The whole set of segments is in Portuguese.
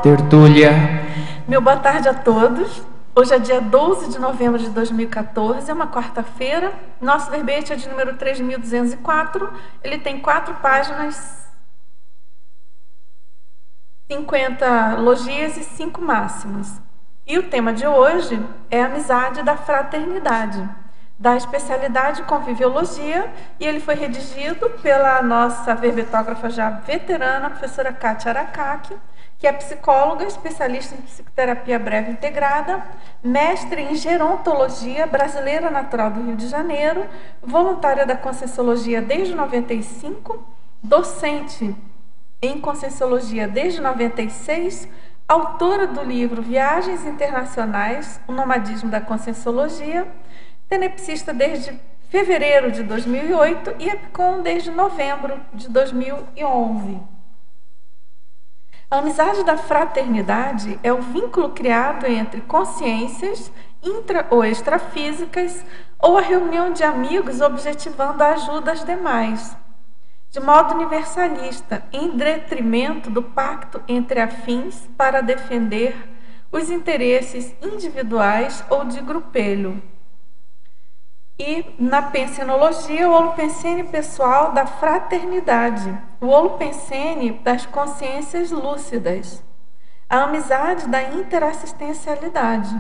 Tertúlia. Meu boa tarde a todos. Hoje é dia 12 de novembro de 2014, é uma quarta-feira. Nosso verbete é de número 3.204. Ele tem 4 páginas, 50 logias e 5 máximas. E o tema de hoje é a amizade da fraternidade, da especialidade Conviviologia, e ele foi redigido pela nossa verbetógrafa já veterana, a professora Kátia Aracaki, que é psicóloga, especialista em psicoterapia breve integrada, mestre em gerontologia, brasileira natural do Rio de Janeiro, voluntária da Conscienciologia desde 95, docente em Conscienciologia desde 96, autora do livro Viagens Internacionais, o Nomadismo da Conscienciologia, tenepsista desde fevereiro de 2008 e EPCOM desde novembro de 2011. A amizade da fraternidade é o vínculo criado entre consciências intra ou extrafísicas ou a reunião de amigos objetivando a ajuda às demais, de modo universalista, em detrimento do pacto entre afins para defender os interesses individuais ou de grupelho. E na pensenologia, o holopensene pessoal da fraternidade, o holopensene das consciências lúcidas, a amizade da interassistencialidade,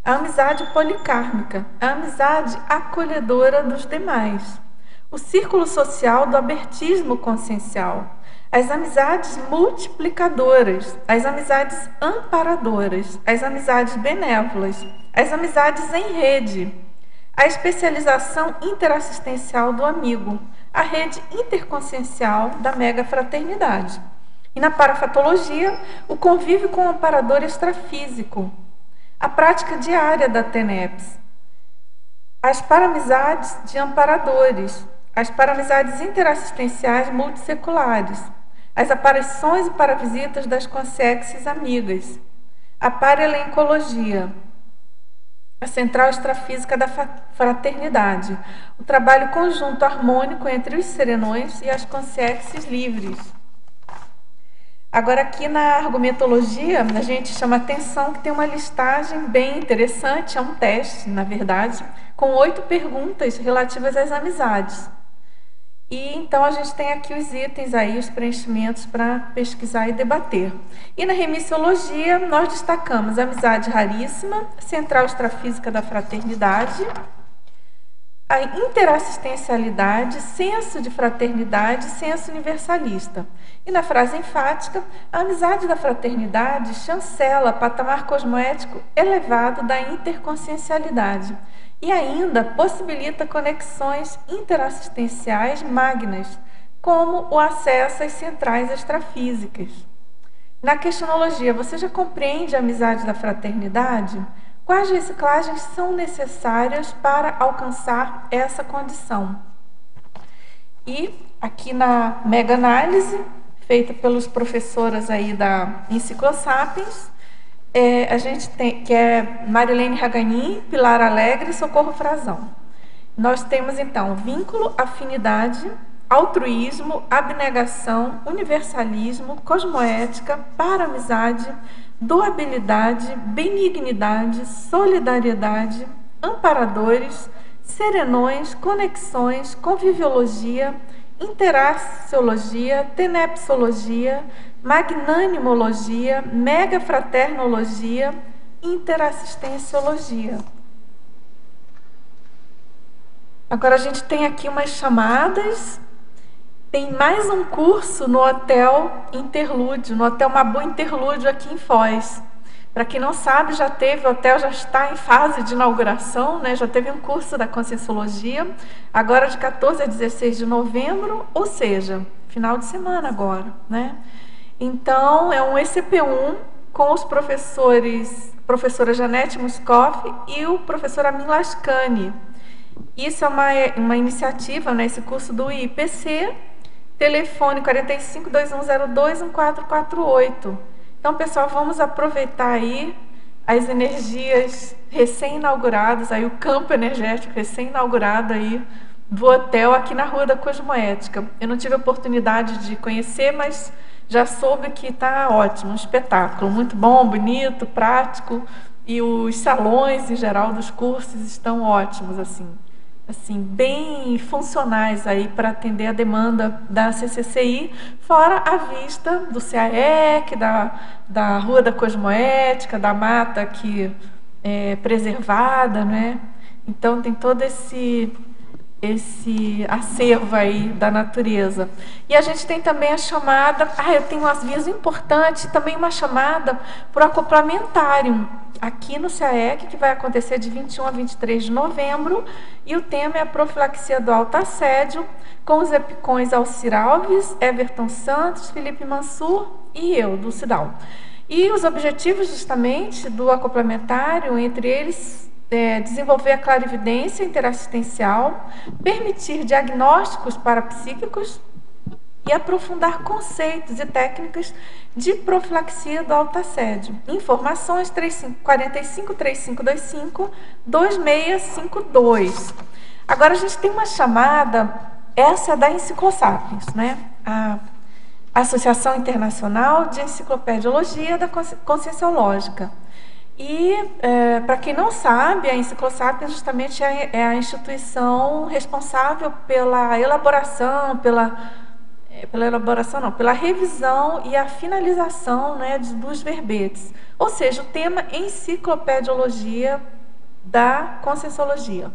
a amizade policármica, a amizade acolhedora dos demais, o círculo social do abertismo consciencial, as amizades multiplicadoras, as amizades amparadoras, as amizades benévolas, as amizades em rede, a especialização interassistencial do amigo, a rede interconsciencial da megafraternidade. E na parafatologia, o convívio com o amparador extrafísico, a prática diária da TENEPS, as paramizades de amparadores, as paramizades interassistenciais multisseculares, as aparições e paravisitas das consciências amigas, a paralencologia, a central extrafísica da fraternidade, o trabalho conjunto harmônico entre os serenões e as consciências livres. Agora aqui na argumentologia, a gente chama atenção que tem uma listagem bem interessante, é um teste, na verdade, com 8 perguntas relativas às amizades. E então a gente tem aqui os itens aí, os preenchimentos para pesquisar e debater. E na remissiologia nós destacamos a amizade raríssima, central extrafísica da fraternidade, a interassistencialidade, senso de fraternidade, senso universalista. E na frase enfática, a amizade da fraternidade chancela patamar cosmoético elevado da interconsciencialidade e ainda possibilita conexões interassistenciais magnas, como o acesso às centrais extrafísicas. Na questionologia, você já compreende a amizade da fraternidade? Quais reciclagens são necessárias para alcançar essa condição? E aqui na mega-análise, feita pelos professoras aí da Enciclosapiens, a gente tem, que é Marilene Raganin, Pilar Alegre e Socorro Frazão. Nós temos, então, vínculo, afinidade, altruísmo, abnegação, universalismo, cosmoética, paramizade, doabilidade, benignidade, solidariedade, amparadores, serenões, conexões, conviviologia, interaciologia, tenepsologia, magnanimologia, megafraternologia, interassistenciologia. Agora a gente tem aqui umas chamadas. Tem mais um curso no Hotel Interlúdio, no Hotel Mabu Interlúdio aqui em Foz. Para quem não sabe, já teve, o hotel já está em fase de inauguração, né? Já teve um curso da Conscienciologia, agora de 14 a 16 de novembro, ou seja, final de semana agora, né? Então, é um ECP1 com os professora Janete Muscoff e o professor Amin Lascani. Isso é uma iniciativa, né? Esse curso do IPC, telefone 45-2102-1448. Então, pessoal, vamos aproveitar aí as energias recém-inauguradas, aí o campo energético recém-inaugurado aí do hotel aqui na Rua da Cosmoética. Eu não tive a oportunidade de conhecer, mas já soube que está ótimo, um espetáculo, muito bom, bonito, prático, e os salões em geral dos cursos estão ótimos, assim bem funcionais aí para atender a demanda da CCCI, fora a vista do CAEC, da Rua da Cosmoética, da mata aqui preservada, né? Então tem todo esse acervo aí da natureza. E a gente tem também a chamada, eu tenho um aviso importante, também uma chamada para o acoplamentário, aqui no CAEC, que vai acontecer de 21 a 23 de novembro, e o tema é a profilaxia do autoassédio, com os epicões Alcir Alves, Everton Santos, Felipe Mansur e eu, do CIDAL. E os objetivos, justamente, do acoplamentário, entre eles, desenvolver a clarividência interassistencial, permitir diagnósticos parapsíquicos e aprofundar conceitos e técnicas de profilaxia do autoassédio. Informações 45-3525-2652. Agora a gente tem uma chamada, essa é da Enciclosapiens, né? A Associação Internacional de Enciclopediologia da Conscienciológica. E, para quem não sabe, a Enciclosapiens justamente é a instituição responsável pela elaboração, pela revisão e a finalização, né, dos verbetes. Ou seja, o tema enciclopediologia da Conscienciologia.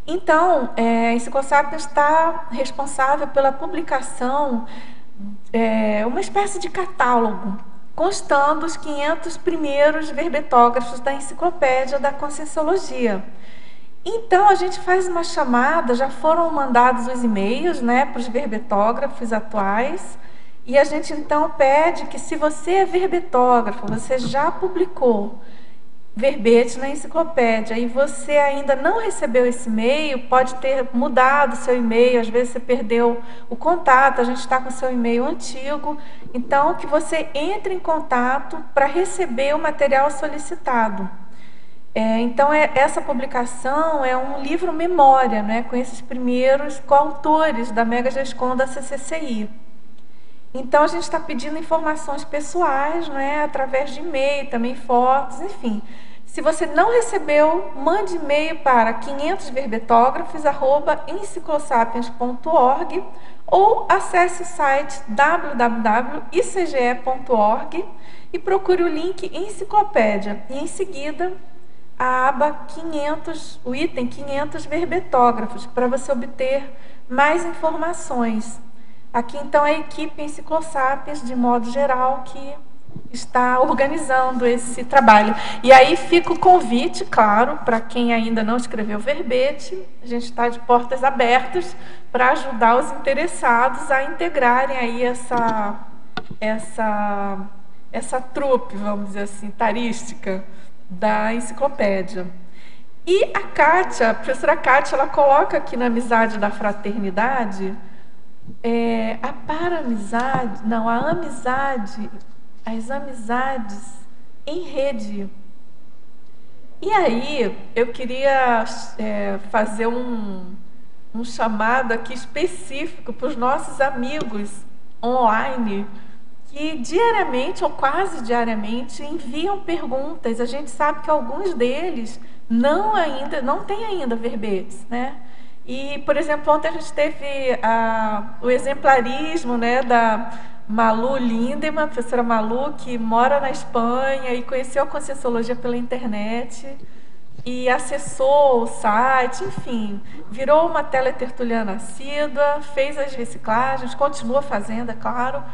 Então, a Enciclosapiens está responsável pela publicação, uma espécie de catálogo, constando os 500 primeiros verbetógrafos da enciclopédia da Conscienciologia. Então, a gente faz uma chamada, já foram mandados os e-mails, né, para os verbetógrafos atuais, e a gente então pede que, se você é verbetógrafo, você já publicou verbete na enciclopédia e você ainda não recebeu esse e-mail, pode ter mudado o seu e-mail, às vezes você perdeu o contato, a gente está com o seu e-mail antigo, então que você entre em contato para receber o material solicitado. Então, essa publicação é um livro memória, né, com esses primeiros coautores da Mega Gescom da CCCI. Então, a gente está pedindo informações pessoais, né, através de e-mail, também fotos, enfim. Se você não recebeu, mande e-mail para 500verbetógrafos@enciclosapiens.org ou acesse o site www.icge.org e procure o link Enciclopédia e, em seguida, a aba 500, o item 500 verbetógrafos, para você obter mais informações. Aqui, então, é a equipe Enciclosapiens, de modo geral, que está organizando esse trabalho. E aí fica o convite, claro, para quem ainda não escreveu verbete, a gente está de portas abertas para ajudar os interessados a integrarem aí essa trupe, vamos dizer assim, tarística da enciclopédia. E a Kátia, a professora Kátia, ela coloca aqui na Amizade da Fraternidade as amizades em rede. E aí, eu queria fazer um chamado aqui específico para os nossos amigos online, que diariamente ou quase diariamente enviam perguntas. A gente sabe que alguns deles não têm ainda verbetes, né? E, por exemplo, ontem a gente teve o exemplarismo, né, Malu Lindemann, professora Malu, que mora na Espanha e conheceu a Conscienciologia pela internet e acessou o site, enfim, virou uma teletertuliana assídua, fez as reciclagens, continua fazendo, é claro,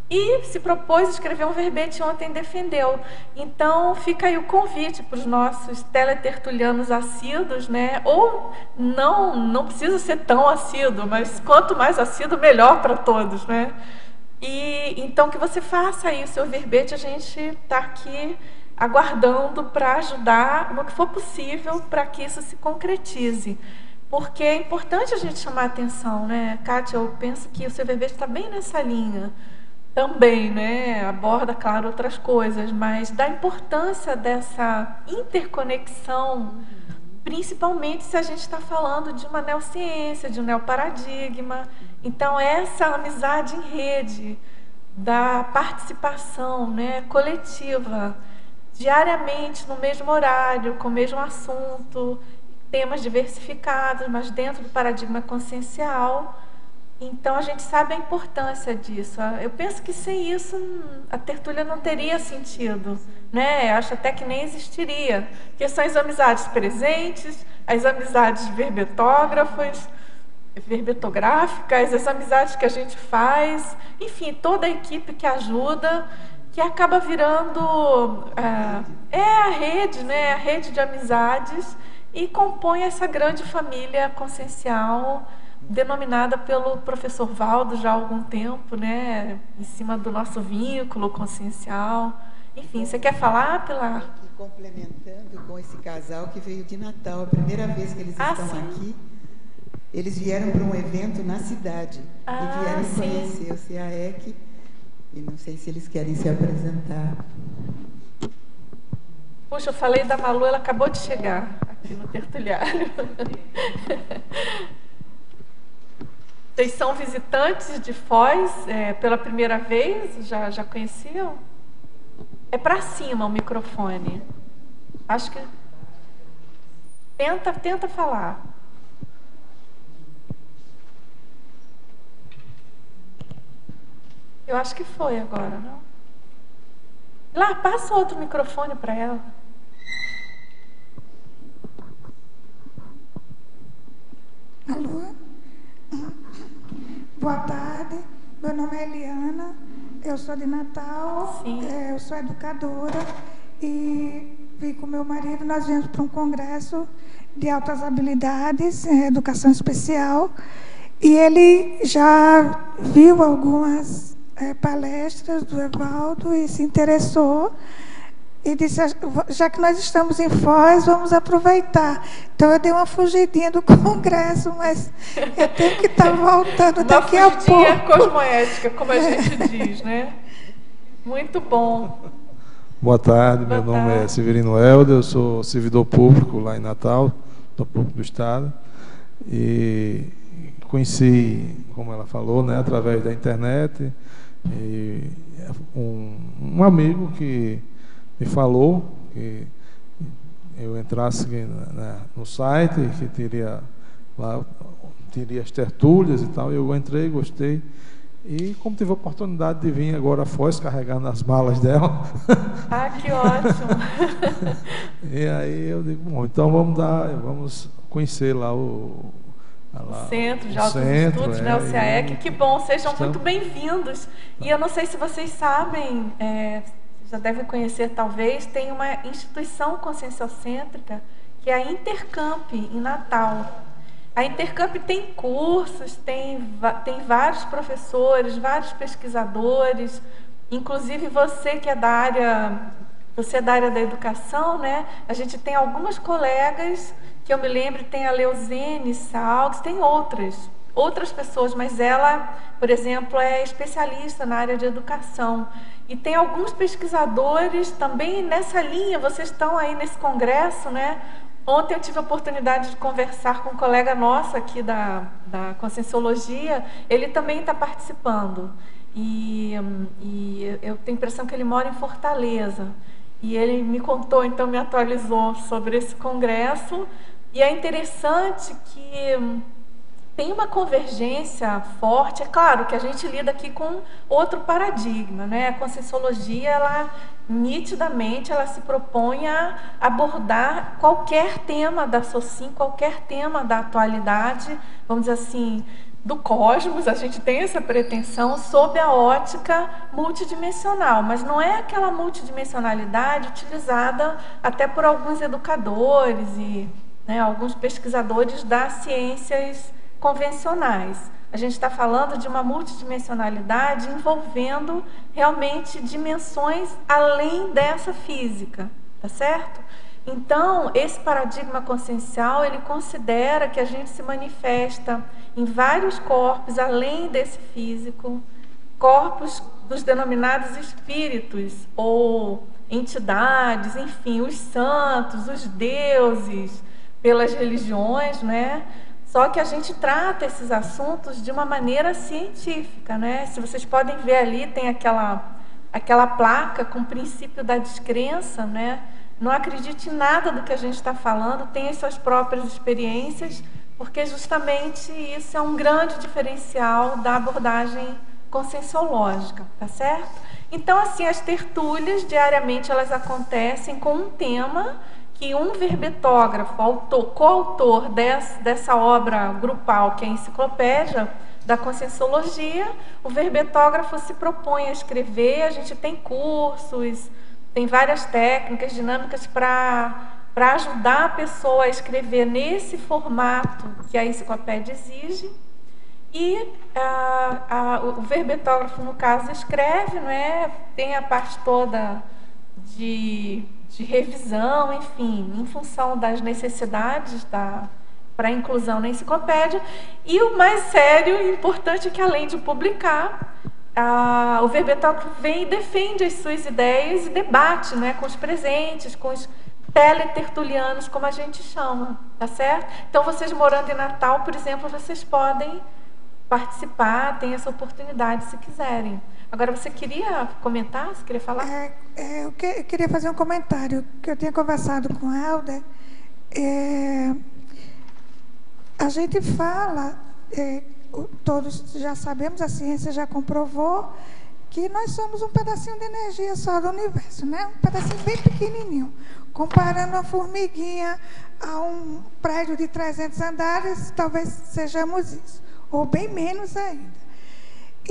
e se propôs a escrever um verbete, ontem defendeu. Então, fica aí o convite para os nossos teletertulianos assíduos, né? Ou não precisa ser tão assíduo, mas quanto mais assíduo, melhor para todos, né? E então que você faça aí o seu verbete, a gente está aqui aguardando para ajudar no que for possível para que isso se concretize. Porque é importante a gente chamar a atenção, né? Kátia, eu penso que o seu verbete está bem nessa linha também, né? Aborda, claro, outras coisas, mas da importância dessa interconexão, principalmente se a gente está falando de uma neociência, de um neoparadigma. Então, essa amizade em rede, da participação, né, coletiva, diariamente, no mesmo horário, com o mesmo assunto, temas diversificados, mas dentro do paradigma consciencial. Então, a gente sabe a importância disso. Eu penso que sem isso, a tertúlia não teria sentido, né? Acho até que nem existiria. Porque são as amizades presentes, as amizades verbetógrafas, verbetográficas, as amizades que a gente faz, enfim, toda a equipe que ajuda, que acaba virando a rede, né? A rede de amizades e compõe essa grande família consciencial denominada pelo professor Valdo já há algum tempo, né? Em cima do nosso vínculo consciencial. Enfim, você quer falar, Pilar? Complementando com esse casal que veio de Natal, a primeira vez que eles estão aqui, eles vieram para um evento na cidade e vieram conhecer o CAEC, e não sei se eles querem se apresentar. Puxa, eu falei da Malu, ela acabou de chegar aqui no tertuliário. Vocês são visitantes de Foz pela primeira vez? Já conheciam? É para cima o microfone. Acho que... Tenta falar. Eu acho que foi agora, não? Lá, passa outro microfone para ela. Alô? Boa tarde, meu nome é Eliana, eu sou de Natal, eu sou educadora e vim com meu marido, nós viemos para um congresso de altas habilidades em educação especial e ele já viu algumas palestras do Evaldo e se interessou e disse, já que nós estamos em Foz, vamos aproveitar. Então, eu dei uma fugidinha do congresso, mas eu tenho que estar voltando daqui a pouco. Uma fugidinha cosmoética, como a gente diz, né? Muito bom. Boa tarde, meu nome é Severino Helder, eu sou servidor público lá em Natal, do público do Estado, e conheci, como ela falou, né, através da internet, e um amigo que me falou que eu entrasse no site, que teria as tertúlias e tal. Eu entrei, gostei. E como tive a oportunidade de vir agora a Foz, carregando as malas dela. Ah, que ótimo! E aí eu digo, bom, então vamos conhecer lá o Centro de Altos Estudos, né, o CAEC. Que bom, sejam muito bem-vindos. E eu não sei se vocês sabem... já devem conhecer talvez, tem uma instituição conscienciocêntrica que é a Intercamp, em Natal. A Intercamp tem cursos, tem vários professores, vários pesquisadores, inclusive você que é da área da educação, né? A gente tem algumas colegas, que eu me lembro, tem a Leuzene Salles, tem outras pessoas, mas ela, por exemplo, é especialista na área de educação. E tem alguns pesquisadores também nessa linha, vocês estão aí nesse congresso, né? Ontem eu tive a oportunidade de conversar com um colega nosso aqui da Conscienciologia, ele também está participando. E eu tenho a impressão que ele mora em Fortaleza. E ele me contou, então me atualizou sobre esse congresso. E é interessante que tem uma convergência forte. É claro que a gente lida aqui com outro paradigma, né? A Conscienciologia, ela nitidamente, ela se propõe a abordar qualquer tema da Socin, qualquer tema da atualidade, vamos dizer assim, do cosmos. A gente tem essa pretensão sob a ótica multidimensional, mas não é aquela multidimensionalidade utilizada até por alguns educadores e, né, alguns pesquisadores das ciências convencionais. A gente está falando de uma multidimensionalidade envolvendo realmente dimensões além dessa física, tá certo? Então, esse paradigma consciencial, ele considera que a gente se manifesta em vários corpos além desse físico, corpos dos denominados espíritos ou entidades, enfim, os santos, os deuses, pelas religiões, né? Só que a gente trata esses assuntos de uma maneira científica, né? Se vocês podem ver ali, tem aquela placa com o princípio da descrença, né? Não acredite em nada do que a gente está falando, tenha suas próprias experiências, porque justamente isso é um grande diferencial da abordagem conscienciológica, tá certo? Então, assim, as tertúlias, diariamente, elas acontecem com um tema que um verbetógrafo, coautor dessa obra grupal, que é a Enciclopédia da Conscienciologia, o verbetógrafo se propõe a escrever. A gente tem cursos, tem várias técnicas, dinâmicas para ajudar a pessoa a escrever nesse formato que a enciclopédia exige. E o verbetógrafo, no caso, escreve, não é? Tem a parte toda de revisão, enfim, em função das necessidades para a inclusão na enciclopédia. E o mais sério e importante é que, além de publicar, o verbetógrafo vem e defende as suas ideias e debate, né, com os presentes, com os teletertulianos, como a gente chama, tá certo? Então, vocês morando em Natal, por exemplo, vocês podem participar, tem essa oportunidade se quiserem. Agora, você queria comentar? Você queria falar? Eu queria fazer um comentário, que eu tinha conversado com a Helder. A gente fala, todos já sabemos, a ciência já comprovou, que nós somos um pedacinho de energia só do universo, né? Um pedacinho bem pequenininho. Comparando a formiguinha a um prédio de 300 andares, talvez sejamos isso, ou bem menos ainda.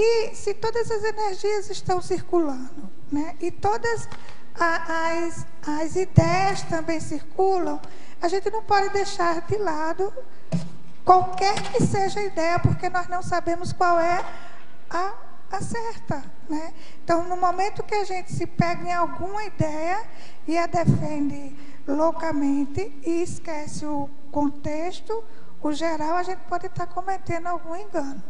E se todas as energias estão circulando, né, e todas as ideias também circulam, a gente não pode deixar de lado qualquer que seja a ideia, porque nós não sabemos qual é a certa, né? Então, no momento que a gente se pega em alguma ideia e a defende loucamente e esquece o contexto, o geral, a gente pode estar cometendo algum engano.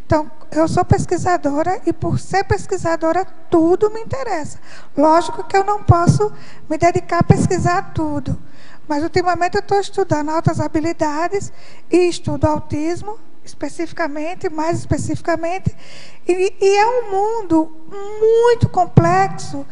Então, eu sou pesquisadora e, por ser pesquisadora, tudo me interessa. Lógico que eu não posso me dedicar a pesquisar tudo, mas, ultimamente, eu estou estudando altas habilidades e estudo autismo, mais especificamente, e é um mundo muito complexo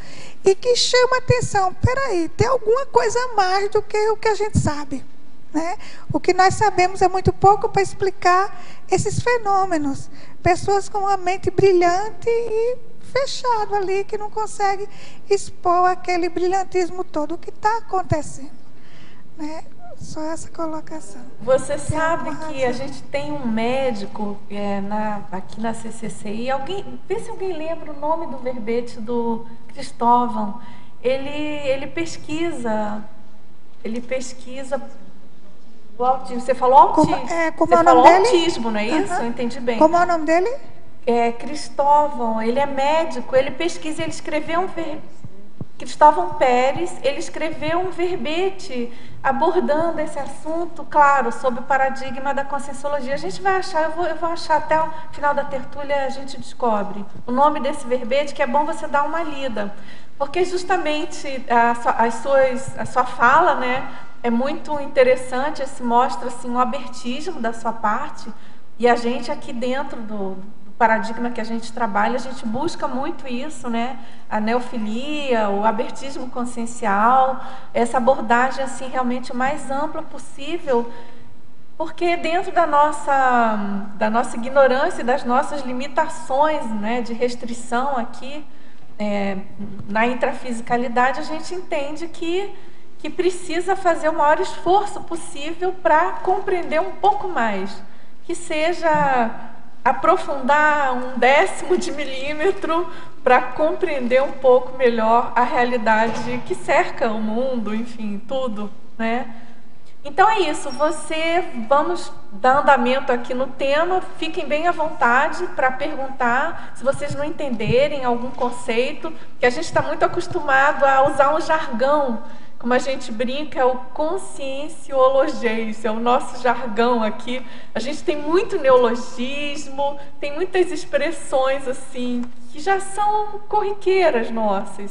e que chama atenção. Espera aí, tem alguma coisa a mais do que o que a gente sabe, né? O que nós sabemos é muito pouco para explicar esses fenômenos. Pessoas com uma mente brilhante e fechado ali, que não consegue expor aquele brilhantismo todo. O que está acontecendo, né? Só essa colocação. Você sabe que a gente tem um médico aqui na CCCI, vê se alguém lembra o nome do verbete do Cristóvão. Ele pesquisa o autismo. Você falou autismo. Como é o nome dele? Autismo, não é isso? Eu entendi bem. Como é o nome dele? Cristóvão, ele é médico, ele pesquisa, ele escreveu Cristóvão Pérez, ele escreveu um verbete abordando esse assunto, claro, sob o paradigma da Conscienciologia. A gente vai achar, eu vou achar até o final da tertúlia, a gente descobre o nome desse verbete, que é bom você dar uma lida, porque justamente a sua fala, né, é muito interessante, se mostra assim, um abertismo da sua parte, e a gente aqui dentro do paradigma que a gente trabalha, a gente busca muito isso, né? A neofilia, o abertismo consciencial, essa abordagem assim realmente o mais ampla possível, porque dentro da nossa ignorância e das nossas limitações, né, de restrição aqui, na intrafisicalidade, a gente entende que precisa fazer o maior esforço possível para compreender um pouco mais, que seja aprofundar 1/10 de milímetro para compreender um pouco melhor a realidade que cerca o mundo, enfim, tudo, né? Então é isso, vamos dar andamento aqui no tema, fiquem bem à vontade para perguntar, se vocês não entenderem algum conceito, que a gente está muito acostumado a usar um jargão, como a gente brinca, é o conscienciologês, é o nosso jargão aqui. A gente tem muito neologismo, tem muitas expressões assim, que já são corriqueiras nossas.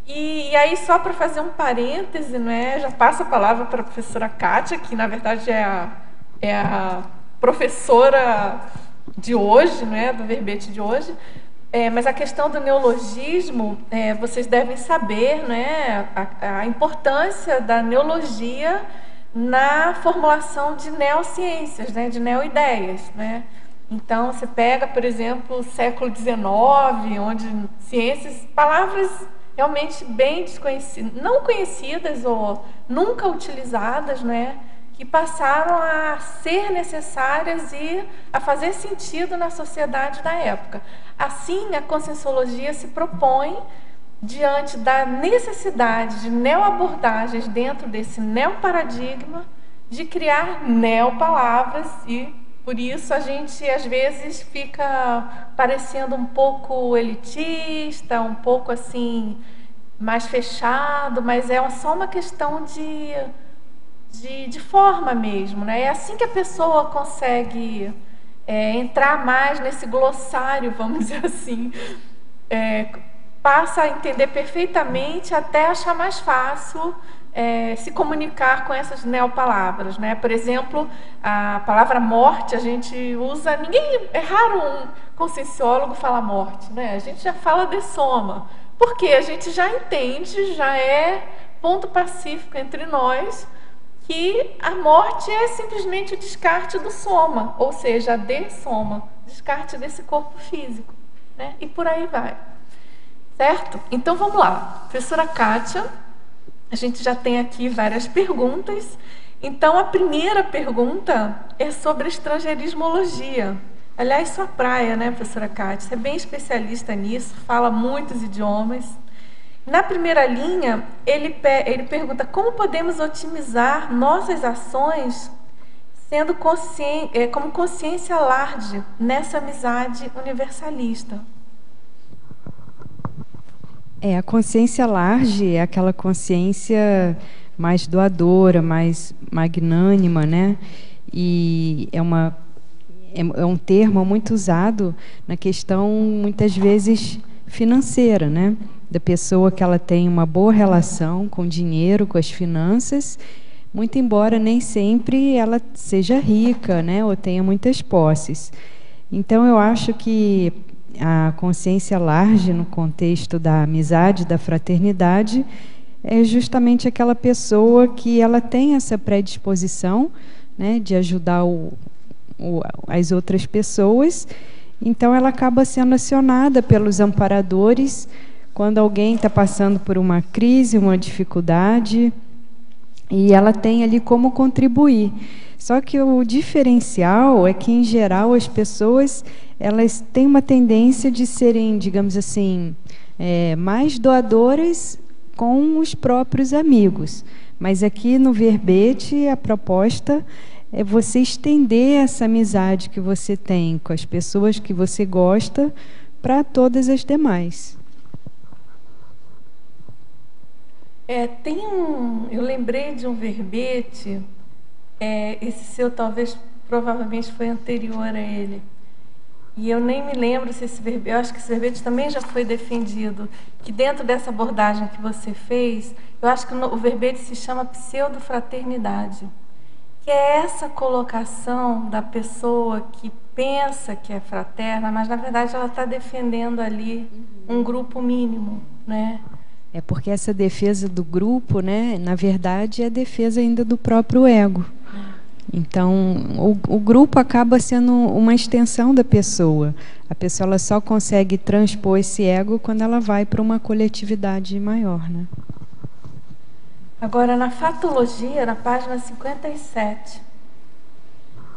E aí, só para fazer um parêntese, né, já passo a palavra para a professora Kátia, que na verdade é a professora de hoje, né, do verbete de hoje. Mas a questão do neologismo, vocês devem saber, né, a importância da neologia na formulação de neociências, né, de neoideias, né? Então, você pega, por exemplo, o século XIX, onde ciências, palavras realmente bem desconhecidas, não conhecidas ou nunca utilizadas, né, que passaram a ser necessárias e a fazer sentido na sociedade da época. Assim, a conscienciologia se propõe, diante da necessidade de neoabordagens dentro desse neoparadigma, de criar neopalavras, e por isso a gente às vezes fica parecendo um pouco elitista, um pouco assim mais fechado, mas é só uma questão de forma mesmo, né? É assim que a pessoa consegue entrar mais nesse glossário, vamos dizer assim, passa a entender perfeitamente até achar mais fácil se comunicar com essas neopalavras, né? Por exemplo, a palavra morte a gente usa, é raro um conscienciólogo falar morte, né? A gente já fala de soma, porque a gente já entende, já é ponto pacífico entre nós, que a morte é simplesmente o descarte do soma, ou seja, a dessoma, descarte desse corpo físico, né? E por aí vai. Certo? Então vamos lá. Professora Kátia, a gente já tem aqui várias perguntas. Então a primeira pergunta é sobre estrangeirismologia. Aliás, sua praia, né, professora Kátia? Você é bem especialista nisso, fala muitos idiomas. Na primeira linha, ele pergunta como podemos otimizar nossas ações sendo como consciência large nessa amizade universalista. A consciência large é aquela consciência mais doadora, mais magnânima, né? E é um termo muito usado na questão, muitas vezes, financeira, né? Da pessoa que ela tem uma boa relação com o dinheiro, com as finanças, muito embora nem sempre ela seja rica, né? Ou tenha muitas posses. Então, eu acho que a consciência large, no contexto da amizade, da fraternidade, é justamente aquela pessoa que ela tem essa predisposição, né, de ajudar as outras pessoas. Então, ela acaba sendo acionada pelos amparadores quando alguém está passando por uma crise, uma dificuldade, e ela tem ali como contribuir. Só que o diferencial é que, em geral, as pessoas elas têm uma tendência de serem, digamos assim, mais doadoras com os próprios amigos. Mas aqui no verbete, a proposta é você estender essa amizade que você tem com as pessoas que você gosta para todas as demais. Eu lembrei de um verbete, esse seu provavelmente foi anterior a ele. E eu nem me lembro se esse verbete, eu acho que esse verbete também já foi defendido, que dentro dessa abordagem que você fez, eu acho que o verbete se chama pseudo-fraternidade, que é essa colocação da pessoa que pensa que é fraterna, mas na verdade ela está defendendo ali um grupo mínimo, né? É porque essa defesa do grupo, né, na verdade, é a defesa ainda do próprio ego. Então, o grupo acaba sendo uma extensão da pessoa. A pessoa ela só consegue transpor esse ego quando ela vai para uma coletividade maior, né? Agora, na fatologia, na página 57,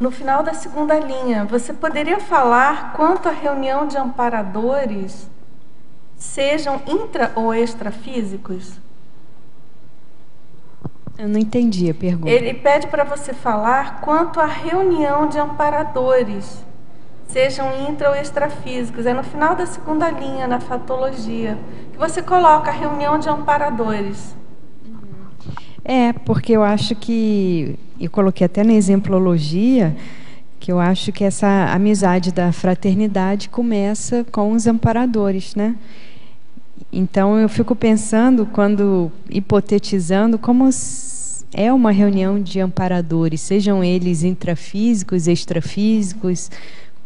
no final da segunda linha, você poderia falar quanto à reunião de amparadores, sejam intra ou extrafísicos? Eu não entendi a pergunta. Ele pede para você falar quanto à reunião de amparadores, sejam intra ou extrafísicos. É no final da segunda linha, na fatologia, que você coloca a reunião de amparadores. Porque eu acho que, eu coloquei até na exemplologia, que eu acho que essa amizade da fraternidade começa com os amparadores, né? Então, eu fico pensando, hipotetizando, como é uma reunião de amparadores, sejam eles intrafísicos, extrafísicos,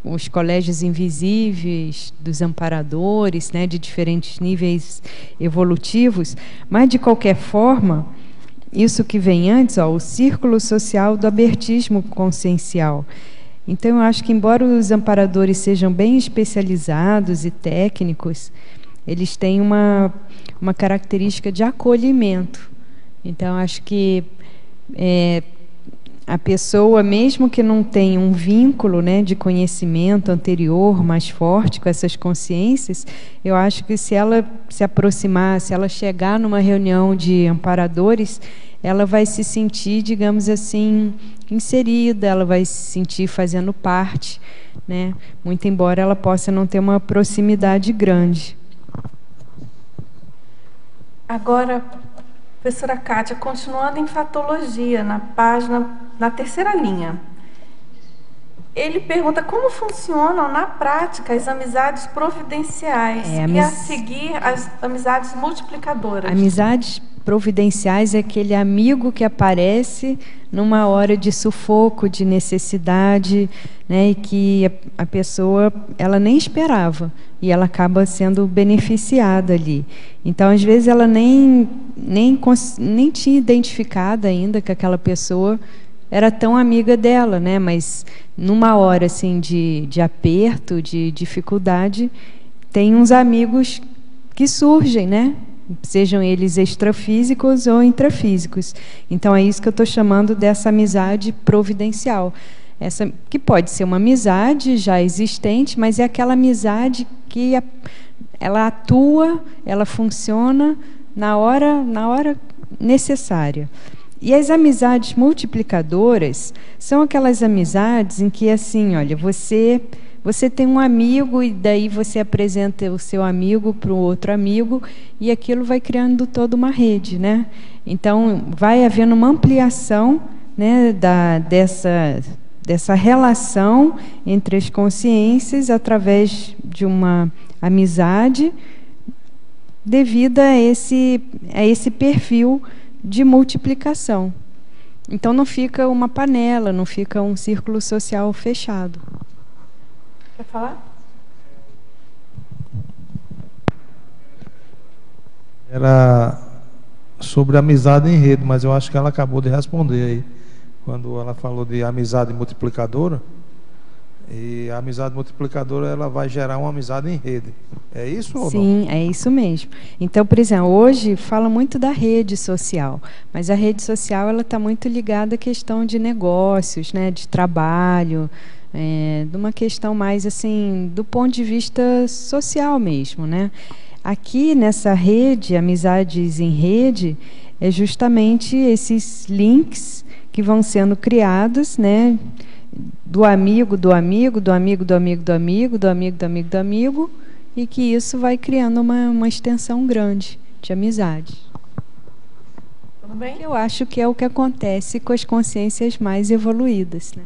os colégios invisíveis dos amparadores, né, de diferentes níveis evolutivos, mas, de qualquer forma, isso que vem antes, o círculo social do abertismo consciencial. Então, eu acho que, embora os amparadores sejam bem especializados e técnicos, eles têm uma característica de acolhimento. Então, acho que a pessoa, mesmo que não tenha um vínculo, né, de conhecimento anterior mais forte com essas consciências, eu acho que se ela se aproximar, se ela chegar numa reunião de amparadores, ela vai se sentir, digamos assim, inserida, ela vai se sentir fazendo parte, né, muito embora ela possa não ter uma proximidade grande. Agora, professora Kátia, continuando em fatologia, na terceira linha. Ele pergunta como funcionam na prática as amizades providenciais e a seguir as amizades multiplicadoras. Amizades providenciais é aquele amigo que aparece numa hora de sufoco, de necessidade, né, e que a pessoa ela nem esperava e ela acaba sendo beneficiada ali. Então, às vezes, ela nem tinha identificado ainda que aquela pessoa era tão amiga dela, né? Mas numa hora assim de aperto, de dificuldade, tem uns amigos que surgem, né? Sejam eles extrafísicos ou intrafísicos. Então é isso que eu estou chamando dessa amizade providencial. Essa que pode ser uma amizade já existente, mas é aquela amizade que ela atua, ela funciona na hora necessária. E as amizades multiplicadoras são aquelas amizades em que, assim, olha, você tem um amigo e daí você apresenta o seu amigo para o outro amigo e aquilo vai criando toda uma rede, né? Então, vai havendo uma ampliação, né, dessa relação entre as consciências através de uma amizade devido a esse perfil de multiplicação. Então não fica uma panela, não fica um círculo social fechado. Quer falar? Era sobre amizade em rede, mas eu acho que ela acabou de responder aí, quando ela falou de amizade multiplicadora. E a amizade multiplicadora, ela vai gerar uma amizade em rede. É isso ou não? Sim, é isso mesmo. Então, por exemplo, hoje fala muito da rede social, mas a rede social ela está muito ligada à questão de negócios, né, de trabalho, de uma questão mais assim, do ponto de vista social mesmo, né? Aqui nessa rede, amizades em rede, é justamente esses links que vão sendo criados, né? Do amigo, do amigo, do amigo, do amigo, do amigo, do amigo, do amigo, do amigo, e que isso vai criando uma extensão grande de amizade. Tudo bem? Eu acho que é o que acontece com as consciências mais evoluídas, né?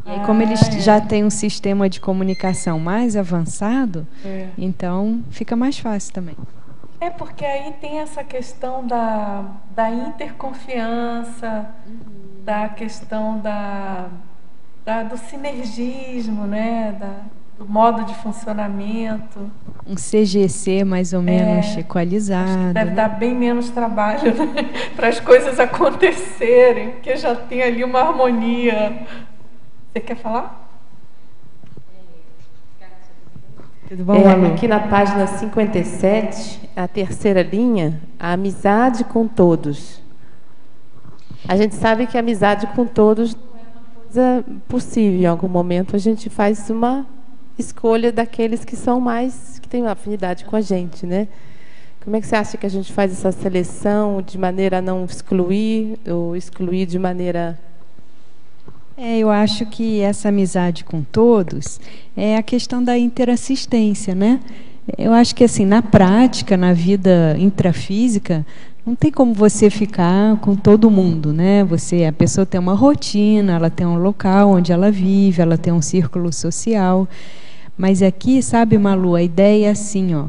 E aí, como eles já têm um sistema de comunicação mais avançado, então fica mais fácil também. É porque aí tem essa questão da interconfiança, da questão do sinergismo, né? do modo de funcionamento. Um CGC mais ou menos equalizado. Deve dar bem menos trabalho, né? Para as coisas acontecerem, porque já tem ali uma harmonia. Você quer falar? Tudo bom, Malu? Aqui na página 57, a terceira linha, a amizade com todos. A gente sabe que a amizade com todos não é uma coisa possível. Em algum momento a gente faz uma escolha daqueles que são mais, que têm uma afinidade com a gente, né? Como é que você acha que a gente faz essa seleção de maneira a não excluir, ou excluir de maneira... Eu acho que essa amizade com todos é a questão da interassistência, né? Eu acho que, assim, na prática, na vida intrafísica, não tem como você ficar com todo mundo, né? A pessoa tem uma rotina, ela tem um local onde ela vive, ela tem um círculo social. Mas aqui, sabe, Malu, a ideia é assim, ó.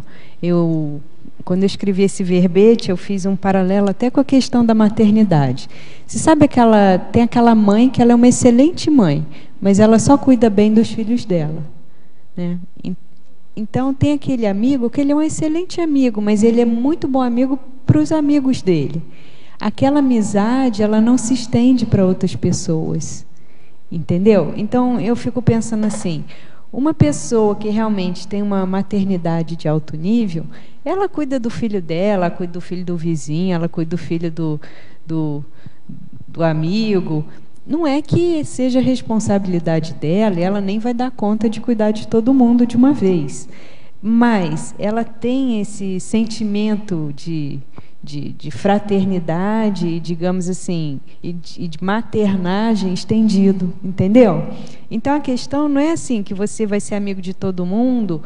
Quando eu escrevi esse verbete, eu fiz um paralelo até com a questão da maternidade. Você sabe tem aquela mãe que ela é uma excelente mãe, mas ela só cuida bem dos filhos dela, né? Então tem aquele amigo que ele é um excelente amigo, mas ele é muito bom amigo para os amigos dele. Aquela amizade, ela não se estende para outras pessoas, entendeu? Então eu fico pensando assim, uma pessoa que realmente tem uma maternidade de alto nível, ela cuida do filho dela, ela cuida do filho do vizinho, ela cuida do filho do amigo. Não é que seja responsabilidade dela, ela nem vai dar conta de cuidar de todo mundo de uma vez. Mas ela tem esse sentimento de fraternidade, digamos assim, e de maternagem estendido, entendeu? Então a questão não é assim que você vai ser amigo de todo mundo,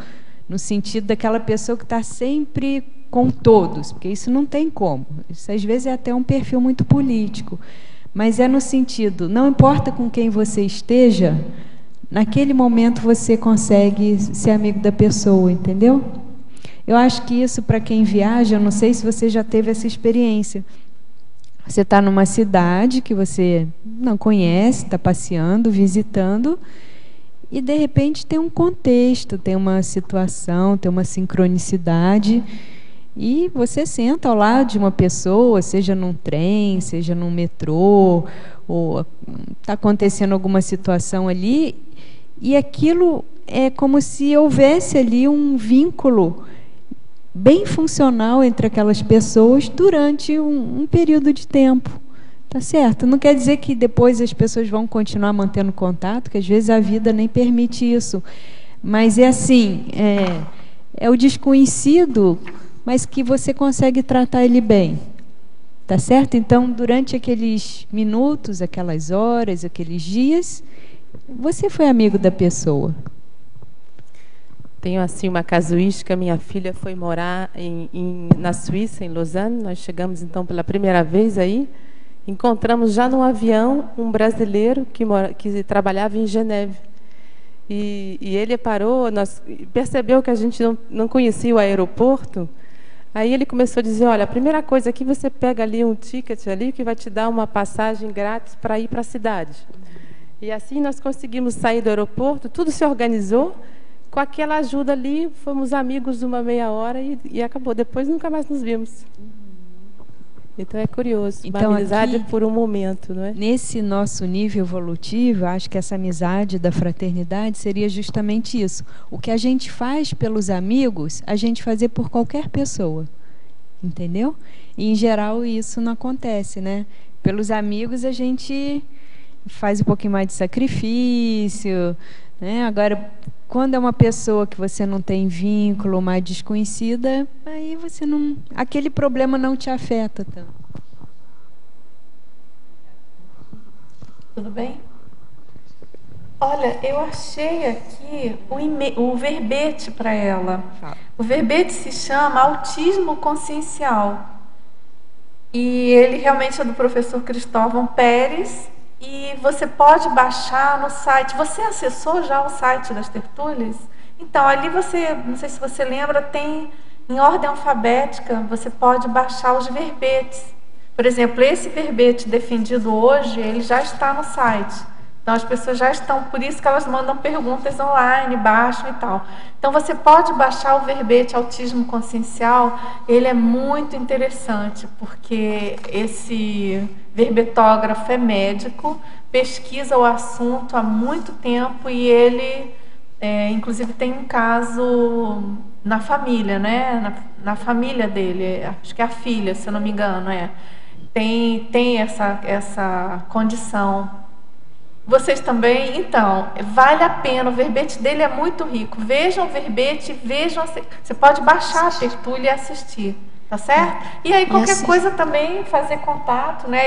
no sentido daquela pessoa que está sempre com todos, porque isso não tem como. Isso às vezes é até um perfil muito político. Mas é no sentido, não importa com quem você esteja, naquele momento você consegue ser amigo da pessoa, entendeu? Eu acho que isso, para quem viaja, eu não sei se você já teve essa experiência. Você está numa cidade que você não conhece, está passeando, visitando, e, de repente, tem um contexto, tem uma situação, tem uma sincronicidade, e você senta ao lado de uma pessoa, seja num trem, seja num metrô, ou está acontecendo alguma situação ali, e aquilo é como se houvesse ali um vínculo bem funcional entre aquelas pessoas durante um período de tempo. Tá certo? Não quer dizer que depois as pessoas vão continuar mantendo contato, que às vezes a vida nem permite isso. Mas é assim, é o desconhecido, mas que você consegue tratar ele bem. Tá certo? Então, durante aqueles minutos, aquelas horas, aqueles dias, você foi amigo da pessoa. Tenho assim uma casuística. Minha filha foi morar na Suíça, em Lausanne. Nós chegamos então pela primeira vez aí. Encontramos já no avião um brasileiro que trabalhava em Geneve. E ele parou, percebeu que a gente não conhecia o aeroporto. Aí ele começou a dizer, olha, a primeira coisa aqui, você pega ali um ticket ali que vai te dar uma passagem grátis para ir para a cidade. E assim nós conseguimos sair do aeroporto, tudo se organizou. Com aquela ajuda ali, fomos amigos de uma meia hora e acabou. Depois nunca mais nos vimos. Então é curioso, então, uma amizade aqui, por um momento, não é? Nesse nosso nível evolutivo, acho que essa amizade da fraternidade seria justamente isso. O que a gente faz pelos amigos, a gente fazer por qualquer pessoa, entendeu? E, em geral, isso não acontece, né? Pelos amigos, a gente faz um pouquinho mais de sacrifício, né? Agora, quando é uma pessoa que você não tem vínculo, mais desconhecida, aí você não, aquele problema não te afeta tanto. Tudo bem? Olha, eu achei aqui o verbete para ela. O verbete se chama Autismo Consciencial. E ele realmente é do professor Cristóvão Pérez. E você pode baixar no site. Você acessou já o site das tertúlias? Então, ali você, não sei se você lembra, tem em ordem alfabética, você pode baixar os verbetes. Por exemplo, esse verbete defendido hoje, ele já está no site. Então, as pessoas já estão, por isso que elas mandam perguntas online, baixam e tal. Então, você pode baixar o verbete Autismo Consciencial, ele é muito interessante, porque esse verbetógrafo é médico, pesquisa o assunto há muito tempo e ele, inclusive, tem um caso na família, né? Na família dele, acho que é a filha, se eu não me engano, tem essa condição. Vocês também? Então, vale a pena, o verbete dele é muito rico. Vejam o verbete, você pode baixar a tertúlia e assistir, tá certo? E aí, qualquer coisa também, fazer contato, né?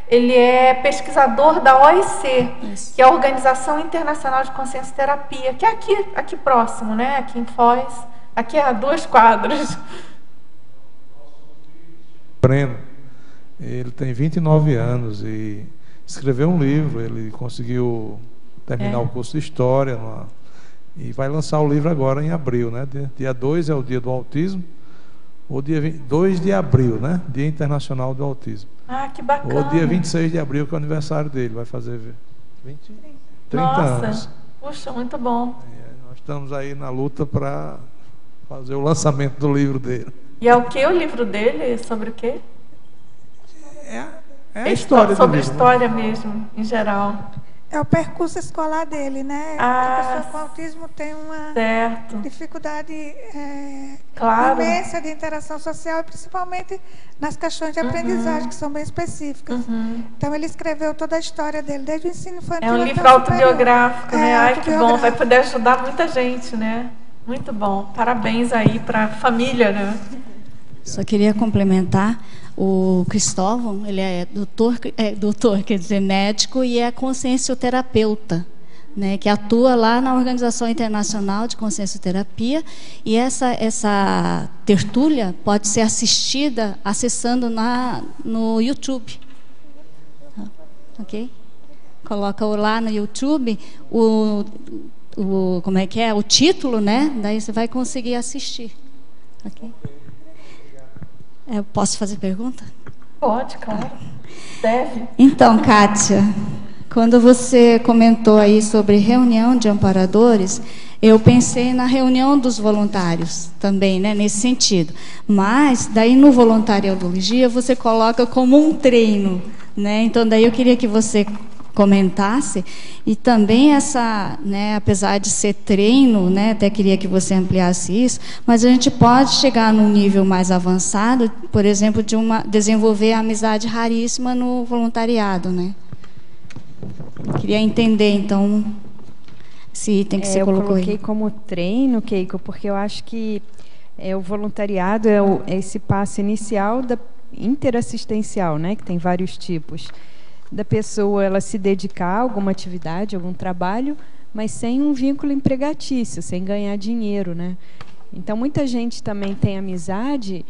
Ele é pesquisador da OIC, que é a Organização Internacional de Consciência e Terapia, que é aqui próximo, né? Aqui em Foz, aqui a 2 quadras. Breno, ele tem 29 anos e escreveu um livro, ele conseguiu terminar o curso de História e vai lançar o livro agora em abril, né? Dia 2 é o dia do autismo, ou dia 2 de abril, né? Dia Internacional do Autismo. Ah, que bacana. Ou dia 26 de abril, que é o aniversário dele, vai fazer 30 anos. Puxa, muito bom. Nós estamos aí na luta para fazer o lançamento do livro dele. E é o que o livro dele? Sobre o quê? É a história sobre livro, história, né? Mesmo, em geral. É o percurso escolar dele, né? A pessoa com autismo tem uma dificuldade imensa de interação social, principalmente nas questões de aprendizagem, que são bem específicas. Então, ele escreveu toda a história dele, desde o ensino infantil. É um livro autobiográfico, né? Ai, que bom, vai poder ajudar muita gente, né? Muito bom. Parabéns aí para a família, né? Só queria complementar. O Cristóvão, ele é doutor, quer dizer, médico, e é consciencioterapeuta, né, que atua lá na Organização Internacional de Consciencioterapia, e essa tertúlia pode ser assistida acessando no YouTube. Ok? Coloca lá no YouTube como é que é? O título, né? Daí você vai conseguir assistir. Ok? Eu posso fazer pergunta? Pode, claro. Deve. Então, Kátia, quando você comentou aí sobre reunião de amparadores, eu pensei na reunião dos voluntários também, né, nesse sentido. Mas, daí no voluntariologia, você coloca como um treino, né? Então, daí eu queria que você comentasse, e também né, apesar de ser treino, né, até queria que você ampliasse isso, mas a gente pode chegar num nível mais avançado, por exemplo, de desenvolver a amizade raríssima no voluntariado, né? Queria entender, então, esse item que você colocou aí. Eu coloquei como treino, Keiko, porque eu acho que o voluntariado é esse passo inicial da interassistencial, né, que tem vários tipos. Da pessoa ela se dedicar a alguma atividade, algum trabalho, mas sem um vínculo empregatício, sem ganhar dinheiro, né? Então, muita gente também tem amizade,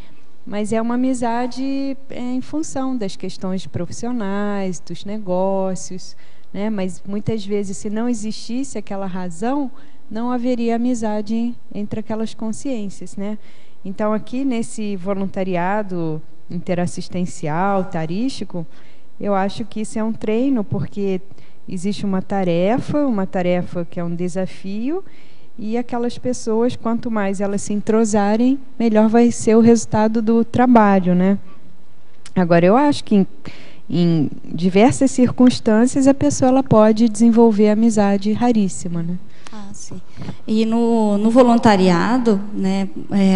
mas é uma amizade em função das questões profissionais, dos negócios, né? Mas, muitas vezes, se não existisse aquela razão, não haveria amizade entre aquelas consciências, né? Então, aqui, nesse voluntariado interassistencial, tarístico, eu acho que isso é um treino, porque existe uma tarefa que é um desafio, e aquelas pessoas, quanto mais elas se entrosarem, melhor vai ser o resultado do trabalho, né? Agora, eu acho que em diversas circunstâncias a pessoa ela pode desenvolver amizade raríssima, né? Ah, sim. E no voluntariado, né,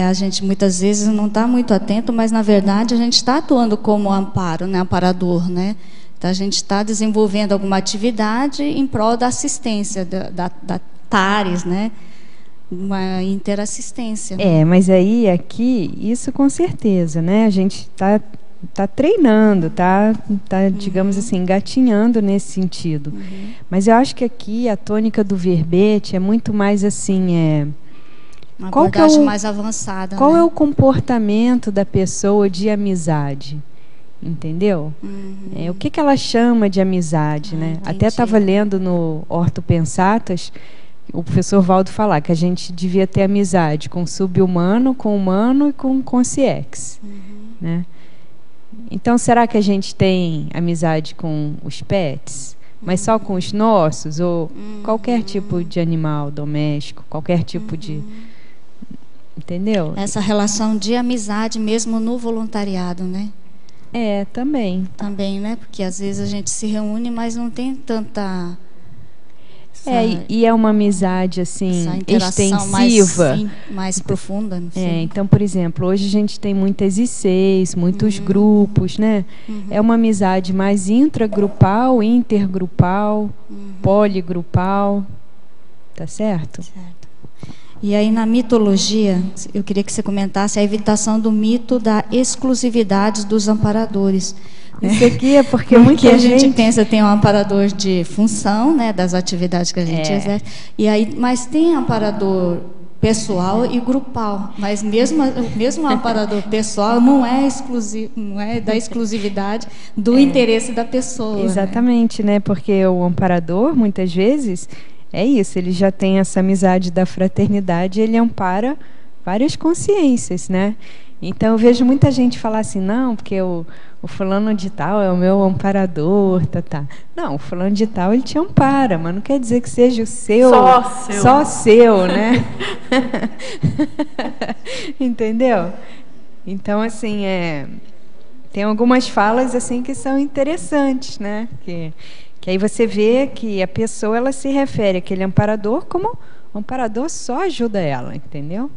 a gente muitas vezes não está muito atento, mas na verdade a gente está atuando como amparo, né, amparador, né? Então a gente está desenvolvendo alguma atividade em prol da assistência, da TARES, né? Uma interassistência. Mas aí, aqui, isso com certeza, né? A gente está treinando, está digamos assim, engatinhando nesse sentido. Mas eu acho que aqui a tônica do verbete é muito mais assim, uma abordagem mais avançada. Qual né? é o comportamento da pessoa de amizade? Entendeu? O que ela chama de amizade, né? Entendi. Até estava lendo no Orto Pensatas, o professor Valdo falar que a gente devia ter amizade com o sub-humano, com o humano e com o consciex, né? Então, será que a gente tem amizade com os pets? Mas só com os nossos, ou qualquer tipo de animal doméstico, qualquer tipo de... Entendeu? Essa relação de amizade mesmo no voluntariado, né? É, também. Também, né? Porque às vezes a gente se reúne, mas não tem tanta... e é uma amizade, assim, extensiva. Mais profunda. Sim. Então, por exemplo, hoje a gente tem muitas ICs, muitos grupos, né? É uma amizade mais intragrupal, intergrupal, poligrupal. Tá certo? Certo. E aí, na mitologia, eu queria que você comentasse a evitação do mito da exclusividade dos amparadores. Isso aqui é porque muita gente pensa tem um amparador de função, né, das atividades que a gente exerce, e aí, mas tem amparador pessoal e grupal, mas mesmo o amparador pessoal não é exclusivo, não é da exclusividade do interesse da pessoa. Exatamente, né? Porque o amparador, muitas vezes, é isso, ele já tem essa amizade da fraternidade, ele ampara várias consciências, né? Então eu vejo muita gente falar assim, não, porque o fulano de tal é o meu amparador, tá. Não, o fulano de tal ele te ampara, mas não quer dizer que seja o seu, só seu, né? Entendeu? Então, assim, tem algumas falas assim que são interessantes, né? Que aí você vê que a pessoa ela se refere àquele amparador como o amparador só ajuda ela, entendeu?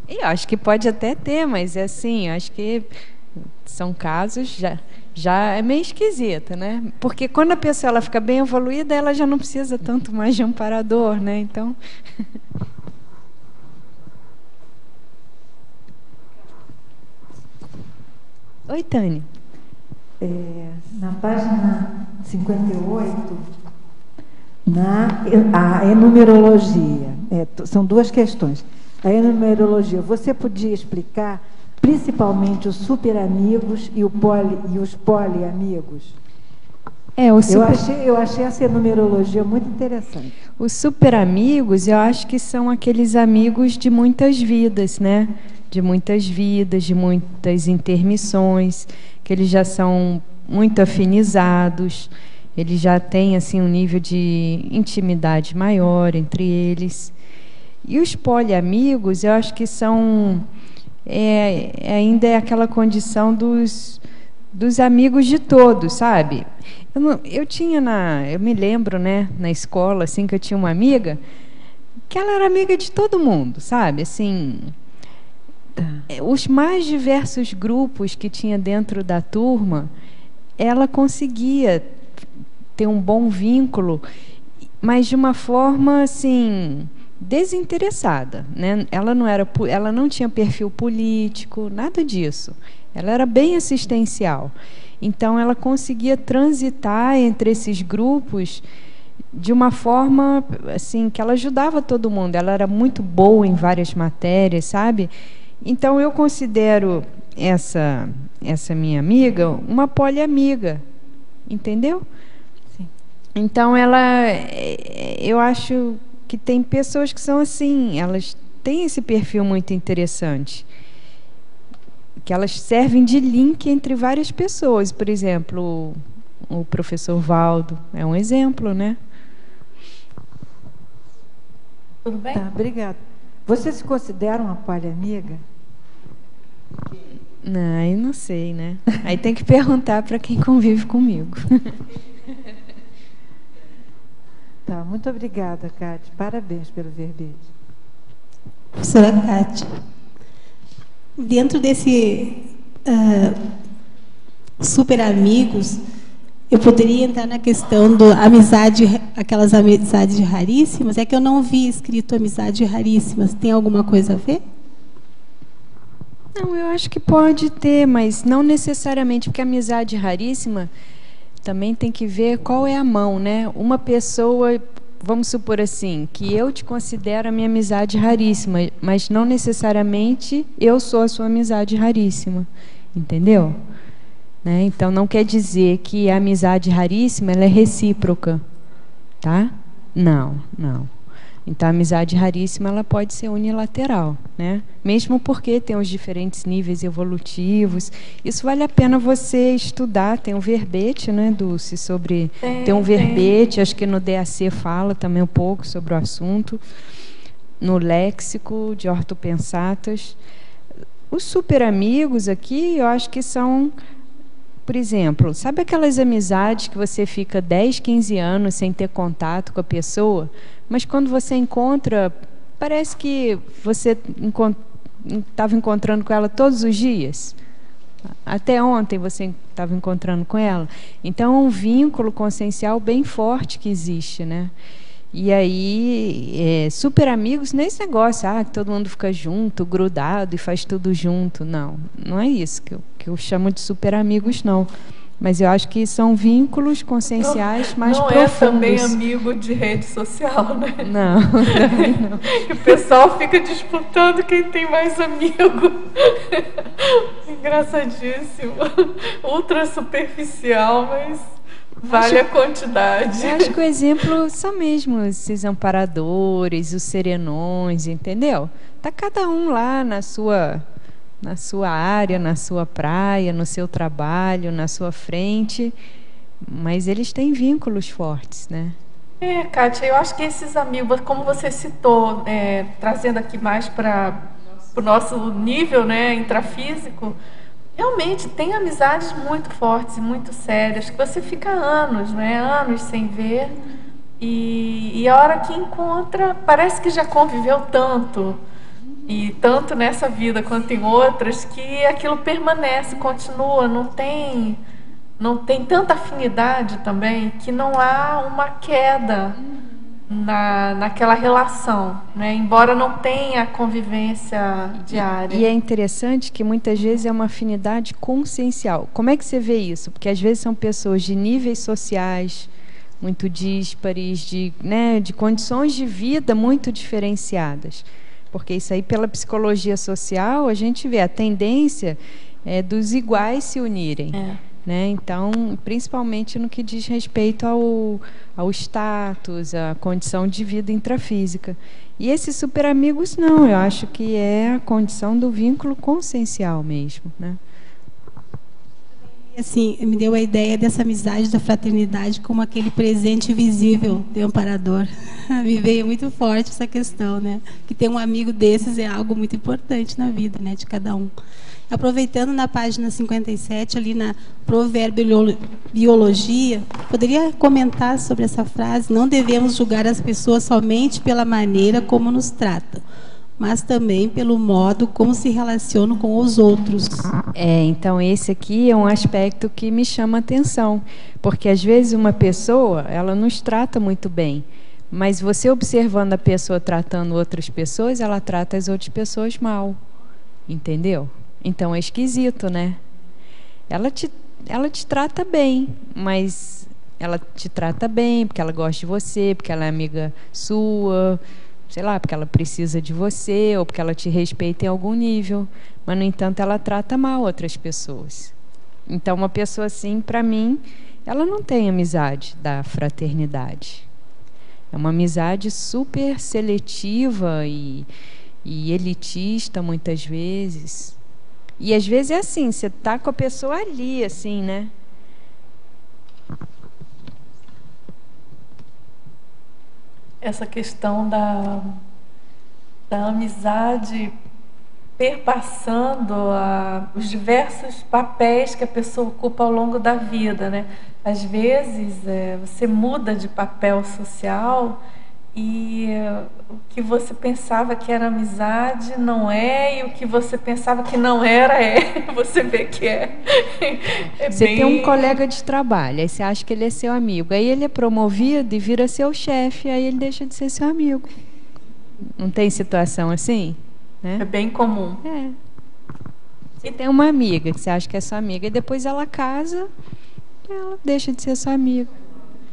E eu acho que pode até ter, mas assim, acho que são casos já é meio esquisito, né? Porque quando a pessoa ela fica bem evoluída, ela já não precisa tanto mais de amparador, né? Então. Oi, Tânia. Na página 58, a enumerologia, são duas questões. A enumerologia, você podia explicar principalmente os superamigos e os poliamigos? Eu achei essa enumerologia muito interessante. Os superamigos, eu acho que são aqueles amigos de muitas vidas, né? De muitas vidas, de muitas intermissões, que eles já são muito afinizados, eles já têm assim um nível de intimidade maior entre eles. E os poliamigos, eu acho que são ainda é aquela condição dos amigos de todos, sabe? Eu me lembro, né, na escola, assim, que eu tinha uma amiga que ela era amiga de todo mundo, sabe? Assim, os mais diversos grupos que tinha dentro da turma, ela conseguia ter um bom vínculo, mas de uma forma, assim, desinteressada, né? Ela não tinha perfil político, nada disso. Ela era bem assistencial. Então ela conseguia transitar entre esses grupos de uma forma assim que ela ajudava todo mundo. Ela era muito boa em várias matérias, sabe? Então eu considero essa minha amiga uma poliamiga, entendeu? Sim. Então eu acho que tem pessoas que são assim, elas têm esse perfil muito interessante, que elas servem de link entre várias pessoas. Por exemplo, o professor Valdo é um exemplo, né? Tudo bem? Tá, obrigada. Você se considera uma poliamiga? Não, eu não sei, né? Aí tem que perguntar para quem convive comigo. Tá, muito obrigada, Cátia. Parabéns pelo verbete. Professora Cátia, dentro desse super amigos, eu poderia entrar na questão do aquelas amizades raríssimas. É que eu não vi escrito amizades raríssimas. Tem alguma coisa a ver? Não, eu acho que pode ter, mas não necessariamente, porque a amizade raríssima também tem que ver qual é a mão, né? Uma pessoa, vamos supor assim, que eu te considero a minha amizade raríssima, mas não necessariamente eu sou a sua amizade raríssima, entendeu? Né? Então não quer dizer que a amizade raríssima ela é recíproca, tá? Não. Então, a amizade raríssima ela pode ser unilateral, né? Mesmo porque tem os diferentes níveis evolutivos. Isso vale a pena você estudar. Tem um verbete, né, Dulce, sobre... Tem um verbete, acho que no DAC fala também um pouco sobre o assunto. No léxico de ortopensatas. Os super amigos aqui, eu acho que são... Por exemplo, sabe aquelas amizades que você fica 10, 15 anos sem ter contato com a pessoa, mas quando você encontra, parece que você estava encontrando com ela todos os dias? Até ontem você estava encontrando com ela. Então, é um vínculo consciencial bem forte que existe, né? E aí, super amigos, nesse negócio, que todo mundo fica junto, grudado e faz tudo junto. Não, não é isso que eu chamo de super amigos, não. Mas eu acho que são vínculos conscienciais mais profundos. Não é também amigo de rede social, né? Não, também não. E o pessoal fica disputando quem tem mais amigo. Engraçadíssimo. Ultra superficial, mas... Vale a quantidade. Eu acho que o exemplo são mesmo esses amparadores, os serenões, entendeu? Tá cada um lá na sua área, na sua praia, no seu trabalho, na sua frente, mas eles têm vínculos fortes, né? Kátia, eu acho que esses amigos, como você citou, trazendo aqui mais para o nosso nível, né, intrafísico, realmente tem amizades muito fortes e muito sérias que você fica anos, né? Anos sem ver e a hora que encontra parece que já conviveu tanto e tanto nessa vida quanto em outras que aquilo permanece, continua, não tem tanta afinidade também que não há uma queda naquela relação, né? Embora não tenha convivência diária. E é interessante que muitas vezes é uma afinidade consciencial. Como é que você vê isso? Porque às vezes são pessoas de níveis sociais muito díspares, de condições de vida muito diferenciadas. Porque isso aí, pela psicologia social, a gente vê a tendência dos iguais se unirem. Né? Então, principalmente no que diz respeito ao status, à condição de vida intrafísica. E esses super amigos, não, eu acho que é a condição do vínculo consciencial mesmo, né? Assim, me deu a ideia dessa amizade da fraternidade como aquele presente visível do amparador. Me veio muito forte essa questão, né? Que ter um amigo desses é algo muito importante na vida, né, de cada um. Aproveitando na página 57, ali na Proverbiologia, poderia comentar sobre essa frase: não devemos julgar as pessoas somente pela maneira como nos tratam, mas também pelo modo como se relacionam com os outros. Então esse aqui é um aspecto que me chama a atenção, porque às vezes uma pessoa, ela nos trata muito bem, mas você observando a pessoa tratando outras pessoas, ela trata as outras pessoas mal, entendeu? Então é esquisito, né? Ela te trata bem, mas ela te trata bem porque ela gosta de você, porque ela é amiga sua, sei lá, porque ela precisa de você ou porque ela te respeita em algum nível, mas no entanto ela trata mal outras pessoas. Então uma pessoa assim, para mim, ela não tem amizade da fraternidade. É uma amizade super seletiva e elitista muitas vezes. E às vezes é assim, você tá com a pessoa ali, assim, né? Essa questão da amizade perpassando os diversos papéis que a pessoa ocupa ao longo da vida, né? Às vezes você muda de papel social e o que você pensava que era amizade não é, e o que você pensava que não era você vê que é. Você tem um colega de trabalho, aí você acha que ele é seu amigo, aí ele é promovido e vira seu chefe, aí ele deixa de ser seu amigo. Não tem situação assim? Né? É bem comum. Você tem uma amiga que você acha que é sua amiga e depois ela casa, ela deixa de ser sua amiga.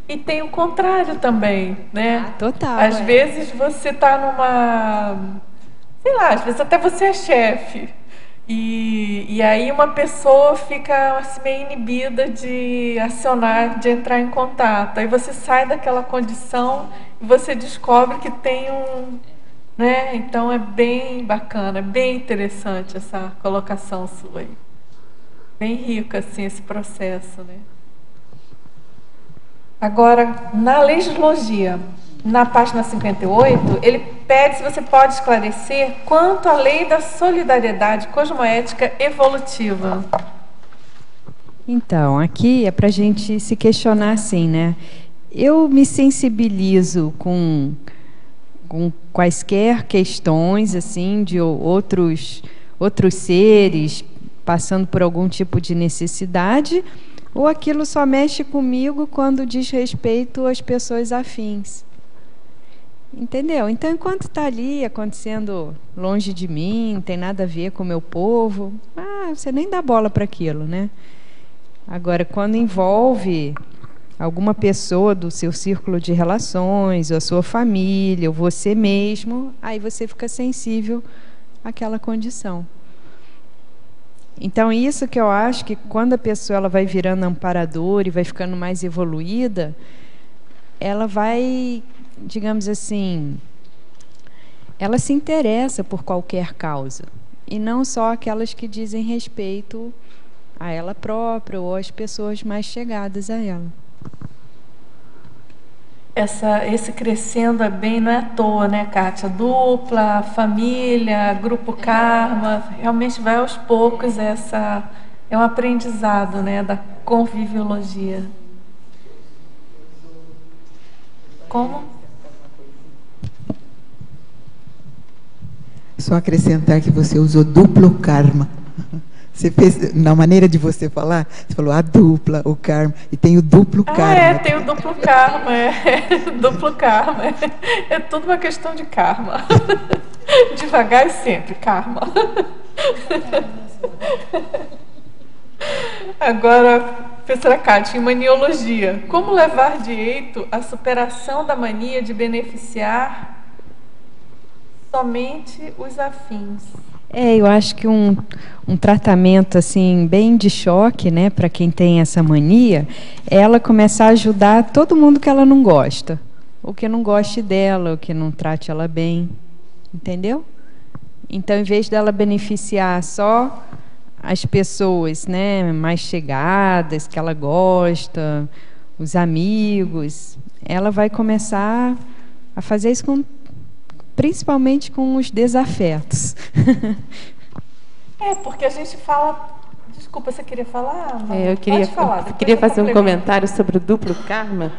E tem o contrário também, né? Total. Às vezes você está numa... Sei lá, às vezes até você é chefe. E aí uma pessoa fica assim, meio inibida de acionar, de entrar em contato. Aí você sai daquela condição e você descobre que tem né? Então é bem bacana, é bem interessante essa colocação sua aí. Bem rico assim esse processo, né? Agora, na legislogia, na página 58, ele pede se você pode esclarecer quanto à lei da solidariedade cosmoética evolutiva. Então, aqui é para a gente se questionar assim, né? Eu me sensibilizo com quaisquer questões assim de outros seres passando por algum tipo de necessidade, ou aquilo só mexe comigo quando diz respeito às pessoas afins. Entendeu? Então, enquanto está ali acontecendo longe de mim, não tem nada a ver com o meu povo, você nem dá bola para aquilo, né? Agora, quando envolve alguma pessoa do seu círculo de relações, ou a sua família, ou você mesmo, aí você fica sensível àquela condição. Então, isso que eu acho que quando a pessoa ela vai virando amparadora e vai ficando mais evoluída, ela vai, digamos assim, ela se interessa por qualquer causa, e não só aquelas que dizem respeito a ela própria ou às pessoas mais chegadas a ela. Esse crescendo é bem, não é à toa, né, Kátia? Dupla, família, grupo karma, realmente vai aos poucos, é um aprendizado, né, da conviviologia. Como? Só acrescentar que você usou duplo karma. Você fez, na maneira de você falar, você falou a dupla, o karma, e tem o duplo karma. Tem o duplo karma, duplo karma. É tudo uma questão de karma. Devagar e sempre, karma. Agora, professora Kátia, em maniologia, como levar direito à superação da mania de beneficiar somente os afins? Eu acho que um tratamento assim bem de choque, né, para quem tem essa mania, é ela começar a ajudar todo mundo que ela não gosta, ou que não goste dela, ou que não trate ela bem, entendeu? Então, em vez dela beneficiar só as pessoas, né, mais chegadas, que ela gosta, os amigos, ela vai começar a fazer isso principalmente com os desafetos. Porque a gente fala... Desculpa, você queria falar? Eu queria fazer um comentário sobre o duplo karma.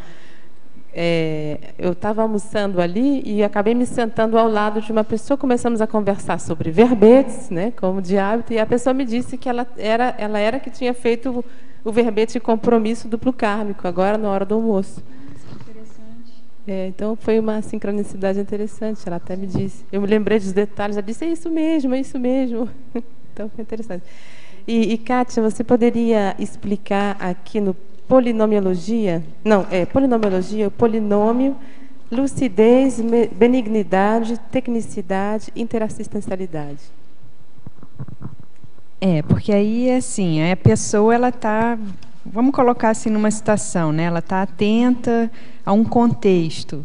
Eu estava almoçando ali e acabei me sentando ao lado de uma pessoa, começamos a conversar sobre verbetes, né, como de hábito, e a pessoa me disse que ela era que tinha feito o verbete de compromisso duplo kármico, agora na hora do almoço. Então foi uma sincronicidade interessante, ela até me disse. Eu me lembrei dos detalhes, ela disse, é isso mesmo, é isso mesmo. Então foi interessante. E Kátia, você poderia explicar aqui no polinomiologia, polinomiologia, polinômio, lucidez, benignidade, tecnicidade, interassistencialidade. Porque aí assim, a pessoa ela está, vamos colocar assim numa situação, né? Ela está atenta a um contexto.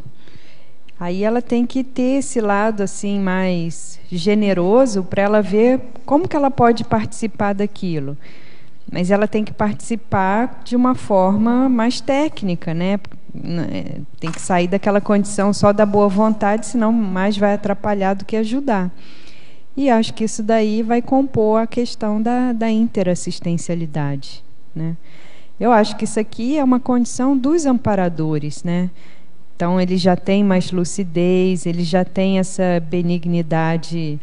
Aí ela tem que ter esse lado assim mais generoso para ela ver como que ela pode participar daquilo. Mas ela tem que participar de uma forma mais técnica, né? Tem que sair daquela condição só da boa vontade, senão mais vai atrapalhar do que ajudar. E acho que isso daí vai compor a questão da interassistencialidade, né? Eu acho que isso aqui é uma condição dos amparadores, né? Então, eles já têm mais lucidez, eles já têm essa benignidade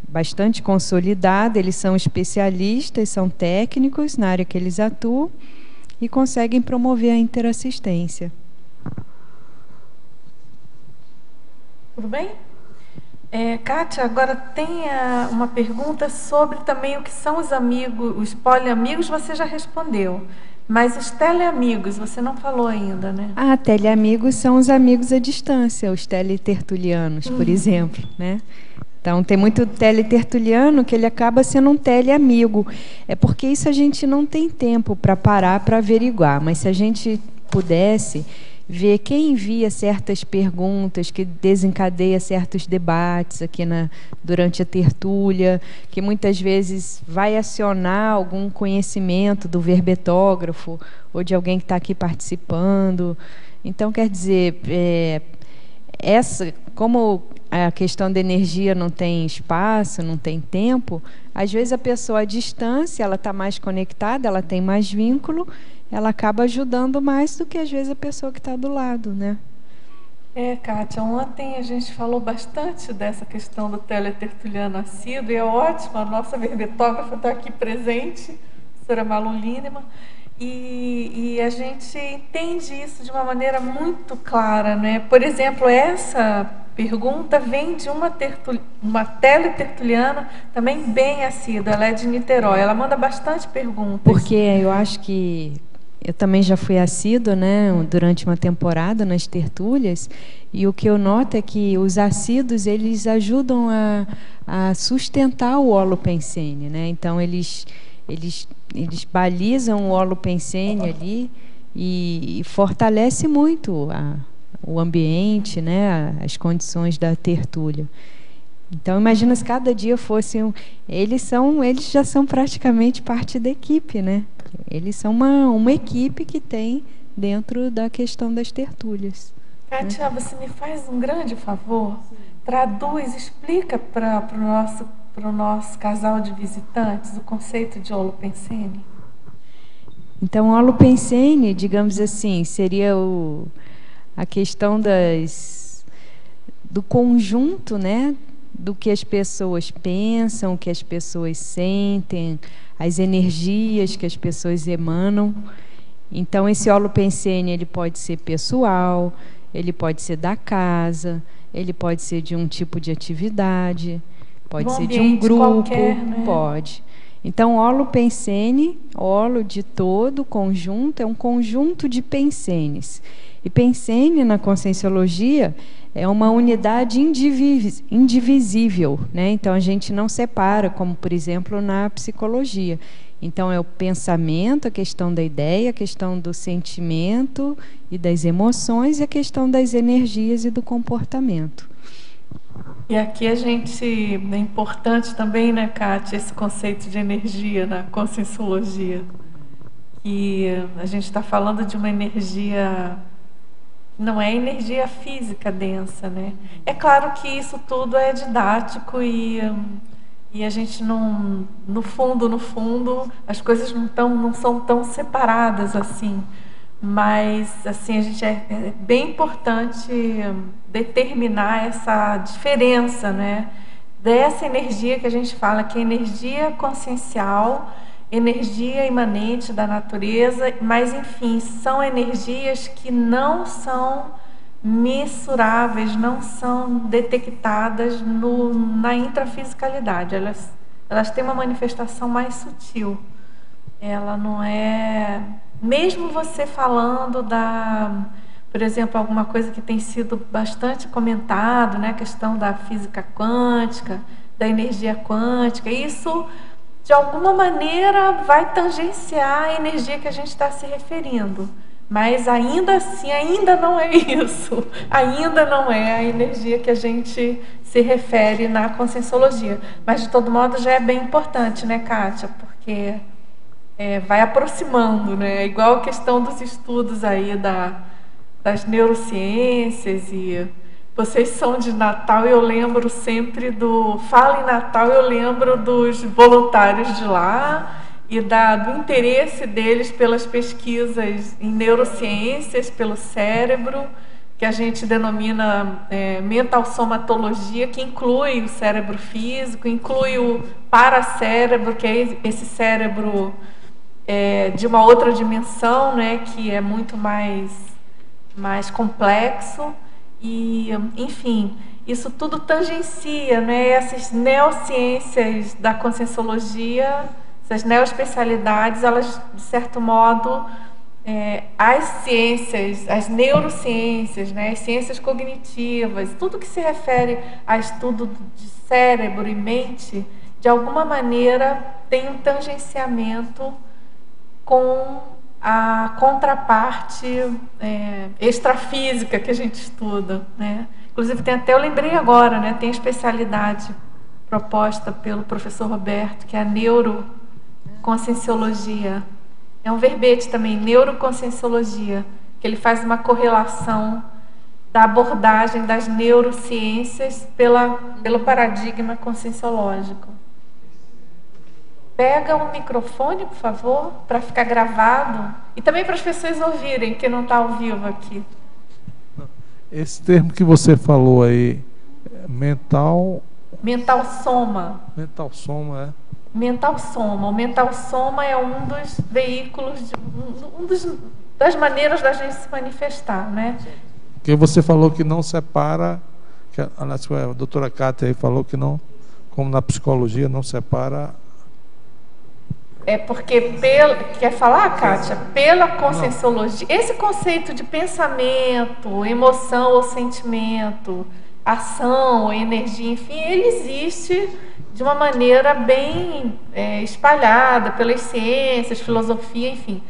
bastante consolidada, eles são especialistas, são técnicos na área que eles atuam e conseguem promover a interassistência. Tudo bem? Kátia, agora tem uma pergunta sobre também o que são os amigos, os poliamigos, você já respondeu. Mas os teleamigos, você não falou ainda, né? Teleamigos são os amigos à distância, os teletertulianos, por exemplo, né? Então, tem muito teletertuliano que ele acaba sendo um teleamigo. É porque isso a gente não tem tempo para parar para averiguar. Mas se a gente pudesse ver quem envia certas perguntas, que desencadeia certos debates aqui durante a tertúlia, que muitas vezes vai acionar algum conhecimento do verbetógrafo ou de alguém que está aqui participando. Então, quer dizer, como a questão da energia não tem espaço, não tem tempo, às vezes a pessoa à distância, ela está mais conectada, ela tem mais vínculo, ela acaba ajudando mais do que às vezes a pessoa que está do lado, né? Kátia, ontem a gente falou bastante dessa questão do teletertuliano assíduo, e é ótimo, a nossa verbetógrafa está aqui presente, a professora Malu Lineman, e a gente entende isso de uma maneira muito clara, né? Por exemplo, essa pergunta vem de uma teletertuliana também bem assídua, ela é de Niterói, ela manda bastante perguntas. Porque eu acho que eu também já fui assídua, né, durante uma temporada nas tertúlias, e o que eu noto é que os assíduos, eles ajudam a sustentar o holopensene, né? Então eles balizam o holopensene ali e fortalece muito o ambiente, né, as condições da tertúlia. Então imagina se cada dia fosse eles já são praticamente parte da equipe, né? Eles são uma equipe que tem dentro da questão das tertúlias. Kátia, você me faz um grande favor? Traduz, explica para o nosso casal de visitantes o conceito de holopensene. Então, o holopensene, digamos assim, seria a questão do conjunto, né, do que as pessoas pensam, o que as pessoas sentem, as energias que as pessoas emanam. Então, esse holopensene, ele pode ser pessoal, ele pode ser da casa, ele pode ser de um tipo de atividade, pode ser de um grupo, qualquer, né? Pode. Então, holopensene, holo de todo, conjunto, é um conjunto de pensenes. E pensene, na Conscienciologia, é uma unidade indivisível, né? Então, a gente não separa, como, por exemplo, na psicologia. Então, é o pensamento, a questão da ideia, a questão do sentimento e das emoções, e a questão das energias e do comportamento. E aqui é importante também, né, Kátia, esse conceito de energia na Conscienciologia. E a gente está falando de uma energia... Não é energia física densa, né? É claro que isso tudo é didático e a gente não, no fundo, as coisas não são tão separadas assim. Mas assim, é bem importante determinar essa diferença, né? Dessa energia que a gente fala, que é energia consciencial, energia imanente da natureza, mas enfim, são energias que não são mensuráveis, não são detectadas na intrafisicalidade. Elas têm uma manifestação mais sutil. Ela não é... Mesmo você falando por exemplo, alguma coisa que tem sido bastante comentado, né? A questão da física quântica, da energia quântica, isso... de alguma maneira vai tangenciar a energia que a gente está se referindo. Mas ainda assim, ainda não é isso. Ainda não é a energia que a gente se refere na Conscienciologia. Mas, de todo modo, já é bem importante, né, Kátia? Porque vai aproximando, né? Igual a questão dos estudos aí das neurociências e... Vocês são de Natal, eu lembro sempre Fala em Natal, eu lembro dos voluntários de lá e do interesse deles pelas pesquisas em neurociências, pelo cérebro, que a gente denomina mentalsomatologia, que inclui o cérebro físico, inclui o paracérebro, que é esse cérebro de uma outra dimensão, né, que é muito mais complexo. E, enfim, isso tudo tangencia, né, essas neociências da Conscienciologia, essas neoespecialidades, elas, de certo modo, as ciências, as neurociências, né, as ciências cognitivas, tudo que se refere a estudo de cérebro e mente, de alguma maneira tem um tangenciamento com a contraparte extrafísica que a gente estuda, né? Inclusive, eu lembrei agora, né, tem a especialidade proposta pelo professor Roberto, que é a neuroconscienciologia. É um verbete também, neuroconscienciologia, que ele faz uma correlação da abordagem das neurociências pelo paradigma conscienciológico. Pega um microfone, por favor, para ficar gravado, e também para as pessoas ouvirem, que não está ao vivo aqui. Esse termo que você falou aí, mental soma. Mental soma, é? Mental soma. O mental soma é um dos veículos, das maneiras da gente se manifestar, né? Porque você falou que não separa, que a doutora Kátia aí falou que não, como na psicologia, não separa. É porque, quer falar, Kátia? Pela conscienciologia, esse conceito de pensamento, emoção ou sentimento, ação ou energia, enfim, ele existe de uma maneira bem espalhada pelas ciências, filosofia, enfim.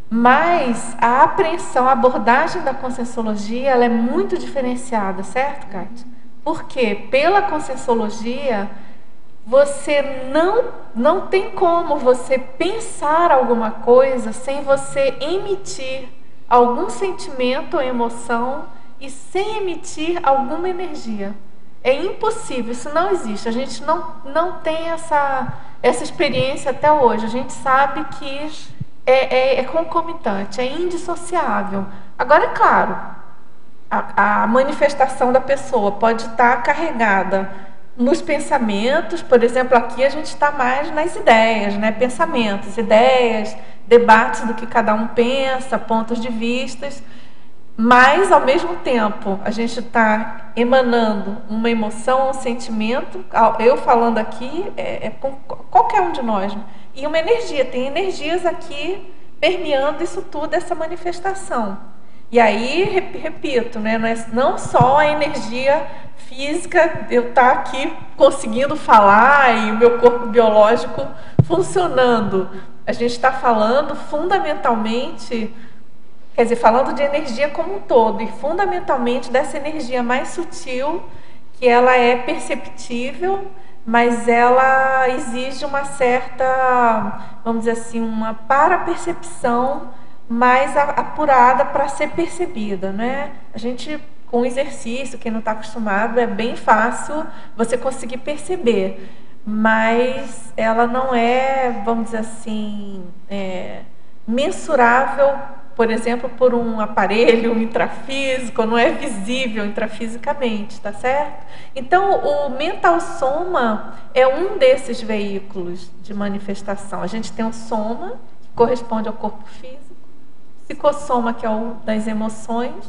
Mas a apreensão, a abordagem da conscienciologia, ela é muito diferenciada, certo, Kátia? Porque pela conscienciologia, você não tem como você pensar alguma coisa sem você emitir algum sentimento ou emoção e sem emitir alguma energia. É impossível, isso não existe. A gente não tem essa experiência até hoje. A gente sabe que é concomitante, é indissociável. Agora, é claro, a manifestação da pessoa pode estar carregada nos pensamentos. Por exemplo, aqui a gente está mais nas ideias, né? Pensamentos, ideias, debates do que cada um pensa, pontos de vistas. Mas, ao mesmo tempo, a gente está emanando uma emoção, um sentimento. Eu falando aqui com qualquer um de nós. E uma energia. Tem energias aqui permeando isso tudo, essa manifestação. E aí, repito, né, não só a energia física, eu estar aqui conseguindo falar e o meu corpo biológico funcionando. A gente está falando fundamentalmente, quer dizer, falando de energia como um todo, e fundamentalmente dessa energia mais sutil, que ela é perceptível, mas ela exige uma certa, vamos dizer assim, uma parapercepção mais apurada para ser percebida, né? A gente, com exercício, quem não está acostumado, é bem fácil você conseguir perceber, mas ela não é, vamos dizer assim, mensurável, por exemplo, por um aparelho intrafísico, não é visível intrafisicamente, tá certo? Então, o mental soma é um desses veículos de manifestação. A gente tem o soma, que corresponde ao corpo físico, psicossoma, que é o das emoções,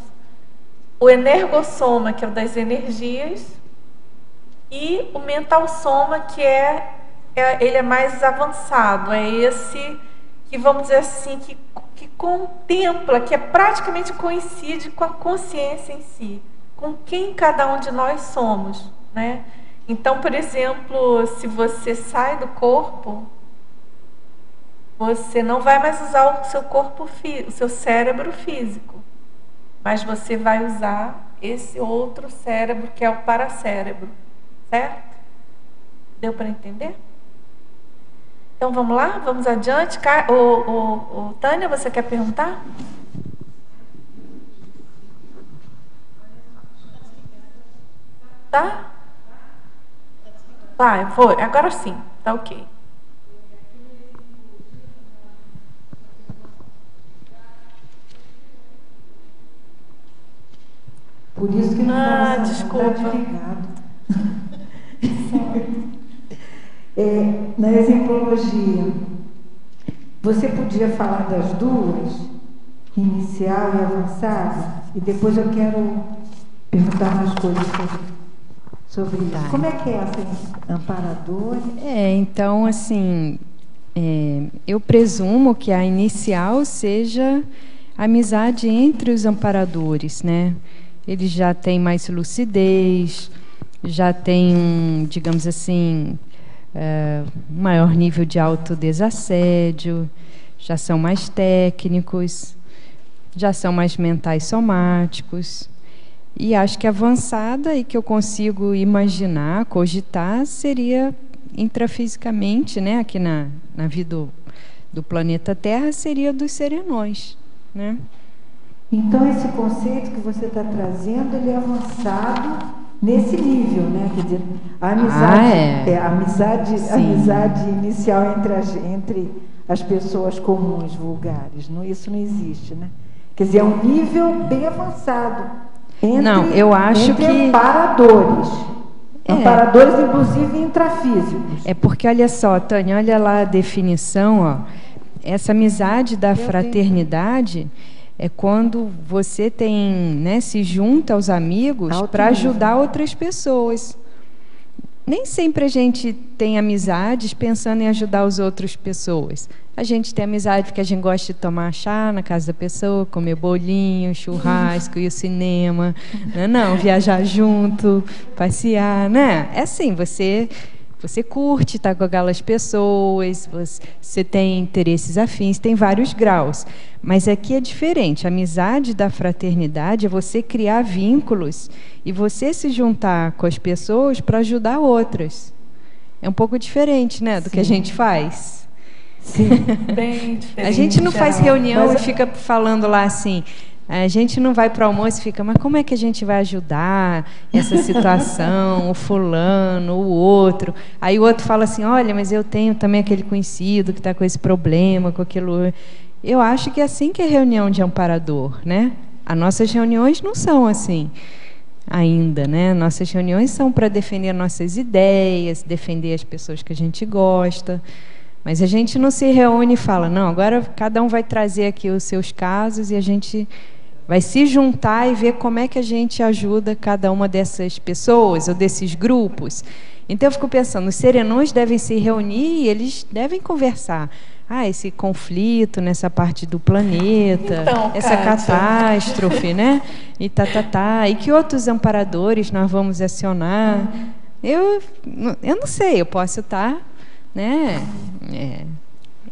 o energossoma, que é o das energias, e o mental soma, que ele é mais avançado, é esse que, vamos dizer assim, que contempla, que praticamente coincide com a consciência em si, com quem cada um de nós somos, né? Então, por exemplo, se você sai do corpo, você não vai mais usar o seu corpo, o seu cérebro físico, mas você vai usar esse outro cérebro, que é o paracérebro, certo? Deu para entender? Então vamos lá, vamos adiante. Tânia, você quer perguntar? Tá? Vai, foi. Agora sim, tá ok. Por isso que não estava desculpa. Na exemplologia, você podia falar das duas, inicial e avançada, e depois eu quero perguntar umas coisas sobre isso. Como é que é essa amparadora? Então, assim, Eu presumo que a inicial seja a amizade entre os amparadores, né? Eles já têm mais lucidez, já têm, digamos assim, um maior nível de autodesassédio, já são mais técnicos, já são mais mentais somáticos. E acho que avançada e que eu consigo imaginar, cogitar, seria intrafisicamente, né, aqui na vida do planeta Terra, seria dos serenões, né? Então, esse conceito que você está trazendo, ele é avançado nesse nível, né? Quer dizer, a amizade, a amizade inicial entre as pessoas comuns, vulgares. Não, isso não existe, né? Quer dizer, é um nível bem avançado. Não, eu acho que amparadores. Amparadores, inclusive, intrafísicos. É porque, olha só, Tânia, olha lá a definição, ó. Essa amizade da fraternidade é quando você tem, né, se junta aos amigos para ajudar outras pessoas. Nem sempre a gente tem amizades pensando em ajudar as outras pessoas. A gente tem amizade porque a gente gosta de tomar chá na casa da pessoa, comer bolinho, churrasco, ir ao cinema, não, viajar junto, passear, né? É assim, você curte estar com aquelas pessoas, você tem interesses afins, tem vários graus. Mas aqui é diferente. A amizade da fraternidade é você criar vínculos e você se juntar com as pessoas para ajudar outras. É um pouco diferente, né, do que a gente faz. Sim. Bem diferente. A gente não faz reunião e fica falando lá assim... A gente não vai para o almoço e fica, mas como é que a gente vai ajudar essa situação, o fulano, o outro? Aí o outro fala assim, olha, mas eu tenho também aquele conhecido que está com esse problema, com aquilo. Eu acho que é assim que é reunião de amparador, né? As nossas reuniões não são assim ainda, né? Nossas reuniões são para defender nossas ideias, defender as pessoas que a gente gosta. Mas a gente não se reúne e fala, não, agora cada um vai trazer aqui os seus casos e a gente vai se juntar e ver como é que a gente ajuda cada uma dessas pessoas ou desses grupos. Então eu fico pensando, os serenões devem se reunir e eles devem conversar. Esse conflito nessa parte do planeta, então, essa catástrofe, né? E E que outros amparadores nós vamos acionar? Eu não sei, eu posso estar... né?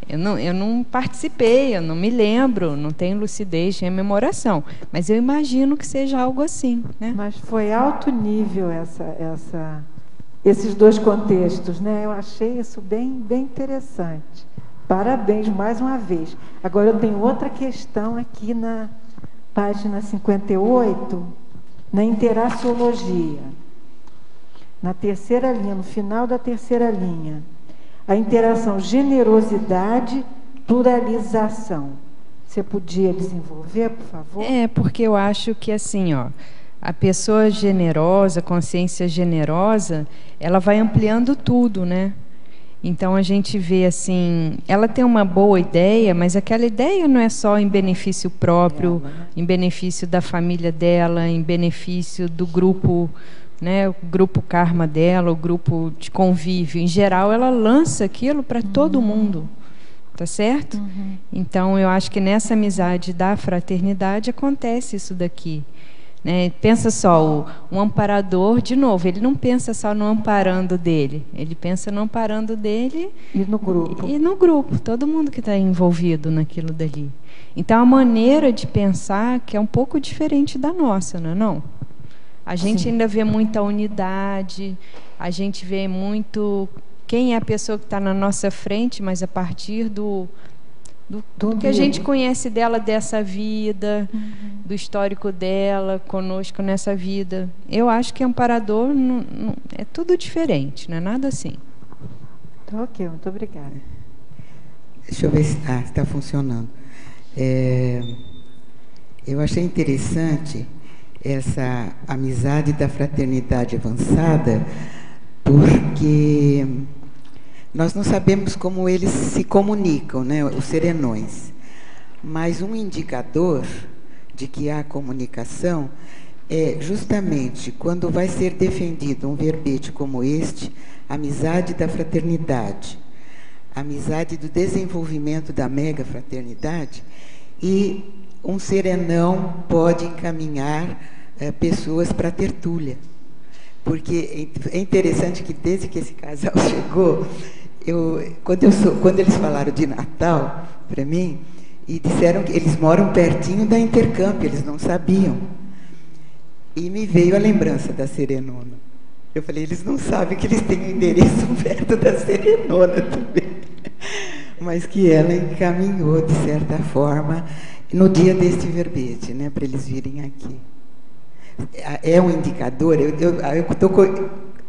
Eu não participei, eu não me lembro, não tenho lucidez, rememoração, mas eu imagino que seja algo assim, né? Mas foi alto nível esses dois contextos, né? Eu achei isso bem interessante. Parabéns mais uma vez. Agora eu tenho outra questão aqui na página 58, na interaciologia. Na terceira linha, no final da terceira linha. A interação generosidade, pluralização. Você podia desenvolver, por favor? Porque eu acho que assim, a pessoa generosa, consciência generosa, ela vai ampliando tudo, né? Então a gente vê assim, ela tem uma boa ideia, mas aquela ideia não é só em benefício próprio, em benefício da família dela, em benefício do grupo, né, o grupo karma dela, o grupo de convívio. Em geral, ela lança aquilo para todo mundo, tá certo? Então, eu acho que nessa amizade da fraternidade acontece isso daqui. Né? Pensa só, um amparador, de novo, ele não pensa só no amparando dele, ele pensa no amparando dele e no grupo. E no grupo, todo mundo que está envolvido naquilo dali. Então, a maneira de pensar que é um pouco diferente da nossa, não é não? A gente ainda vê muita unidade, a gente vê muito quem é a pessoa que está na nossa frente, mas a partir do que a gente conhece dela, dessa vida, do histórico dela, conosco nessa vida. Eu acho que amparador é tudo diferente, não é nada assim. Ok, muito obrigada. Deixa eu ver se está funcionando. Eu achei interessante essa amizade da fraternidade avançada, porque nós não sabemos como eles se comunicam, né, os serenões. Mas um indicador de que há comunicação é justamente quando vai ser defendido um verbete como este, amizade da fraternidade. amizade do desenvolvimento da mega fraternidade, e um serenão pode encaminhar pessoas para a tertúlia. Porque é interessante que desde que esse casal chegou, quando eles falaram de Natal para mim, e disseram que eles moram pertinho da Intercamp, eles não sabiam. E me veio a lembrança da Serenona. Eu falei, eles não sabem que eles têm o endereço perto da Serenona também. Mas que ela encaminhou, de certa forma, no dia deste verbete, né, para eles virem aqui. É um indicador, eu estou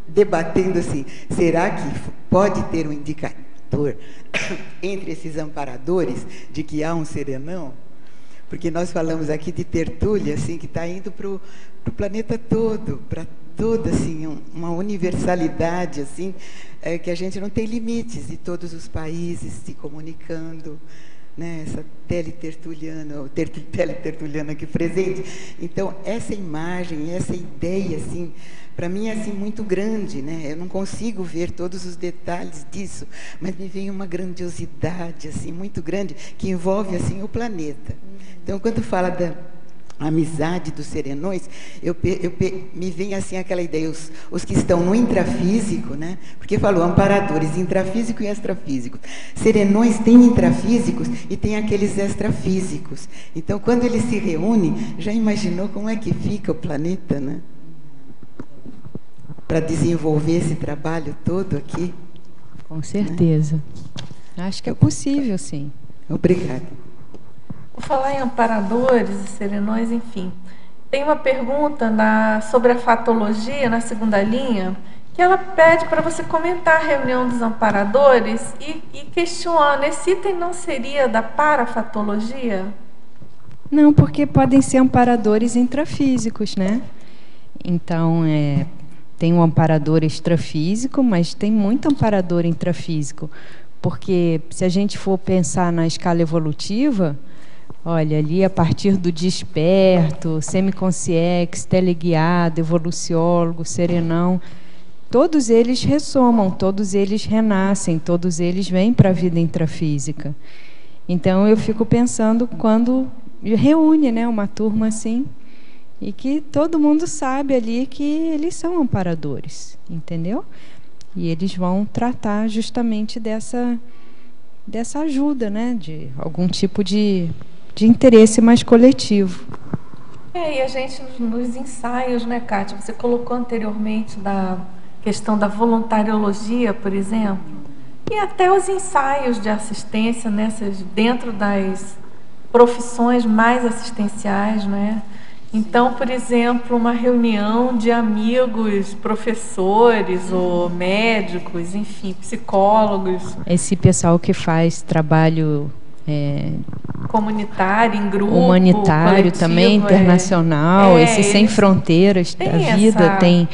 debatendo assim, será que pode ter um indicador entre esses amparadores de que há um serenão? Porque nós falamos aqui de tertúlia, assim, que está indo para o planeta todo, para toda assim, uma universalidade assim, que a gente não tem limites, de todos os países se comunicando, né, essa teletertuliana aqui presente. Então, essa imagem, essa ideia, assim, para mim é assim, muito grande, né? Eu não consigo ver todos os detalhes disso, mas me vem uma grandiosidade assim, muito grande, que envolve assim, o planeta. Então, quando fala da amizade dos serenões, me vem assim aquela ideia, os que estão no intrafísico, né? Porque falou amparadores, intrafísico e extrafísico. Serenões têm intrafísicos e tem aqueles extrafísicos. Então, quando eles se reúnem, já imaginou como é que fica o planeta, né? Para desenvolver esse trabalho todo aqui? Com certeza. Né? Acho que é possível, sim. Obrigada. Vou falar em amparadores e serenões, enfim. Tem uma pergunta sobre a fatologia, na segunda linha, que ela pede para você comentar a reunião dos amparadores e questionando, esse item não seria da parafatologia? Não, porque podem ser amparadores intrafísicos, né? Então, tem um amparador extrafísico, mas tem muito amparador intrafísico. Porque, se a gente for pensar na escala evolutiva, olha, ali a partir do desperto, semiconsciex, teleguiado, evoluciólogo, serenão, todos eles ressomam, todos eles renascem, todos eles vêm para a vida intrafísica. Então, eu fico pensando quando reúne, né, uma turma assim, e que todo mundo sabe ali que eles são amparadores, entendeu? E eles vão tratar justamente dessa ajuda, né, de algum tipo de interesse mais coletivo. E a gente, nos ensaios, né, Kátia, você colocou anteriormente da questão da voluntariologia, por exemplo, e até os ensaios de assistência dentro das profissões mais assistenciais, né? Então, por exemplo, uma reunião de amigos, professores ou médicos, enfim, psicólogos. Esse pessoal que faz trabalho comunitário, em grupo, humanitário coletivo, também, internacional, esse sem fronteiras da vida, tem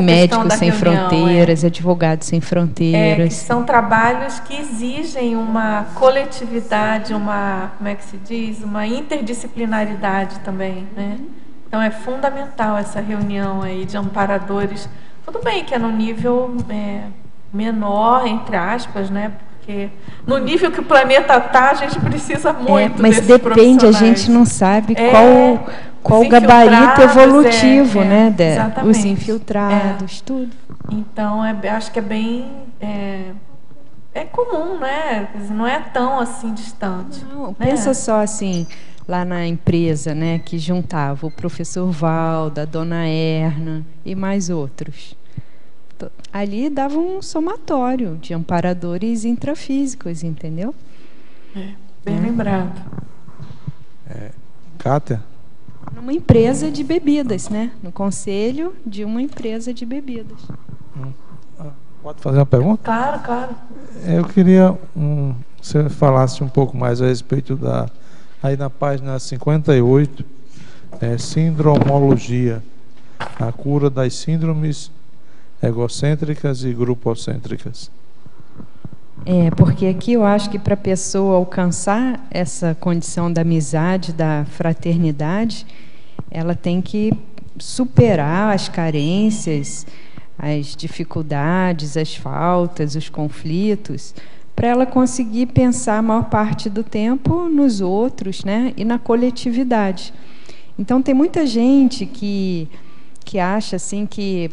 médicos sem fronteiras, advogados sem fronteiras. Que são trabalhos que exigem uma coletividade, como é que se diz? Uma interdisciplinaridade também, né? Então é fundamental essa reunião aí de amparadores. Tudo bem que é no nível menor, entre aspas, né? Porque no nível que o planeta está, a gente precisa muito mas depende, a gente não sabe qual o gabarito evolutivo, né? Os infiltrados, tudo. Então, acho que é bem... É comum, né? Não é tão assim distante. Não, pensa só assim, lá na empresa, né? Que juntava o professor Valda, a dona Erna e mais outros. Ali dava um somatório de amparadores intrafísicos, entendeu? Bem lembrado. Kátia? Numa empresa de bebidas, né? No conselho de uma empresa de bebidas. Pode fazer uma pergunta? Claro, claro. Eu queria que você falasse um pouco mais a respeito aí na página 58, sindromologia, a cura das síndromes egocêntricas e grupocêntricas. Porque aqui eu acho que para a pessoa alcançar essa condição da amizade, da fraternidade, ela tem que superar as carências, as dificuldades, as faltas, os conflitos, para ela conseguir pensar a maior parte do tempo nos outros, né, e na coletividade. Então, tem muita gente que acha assim que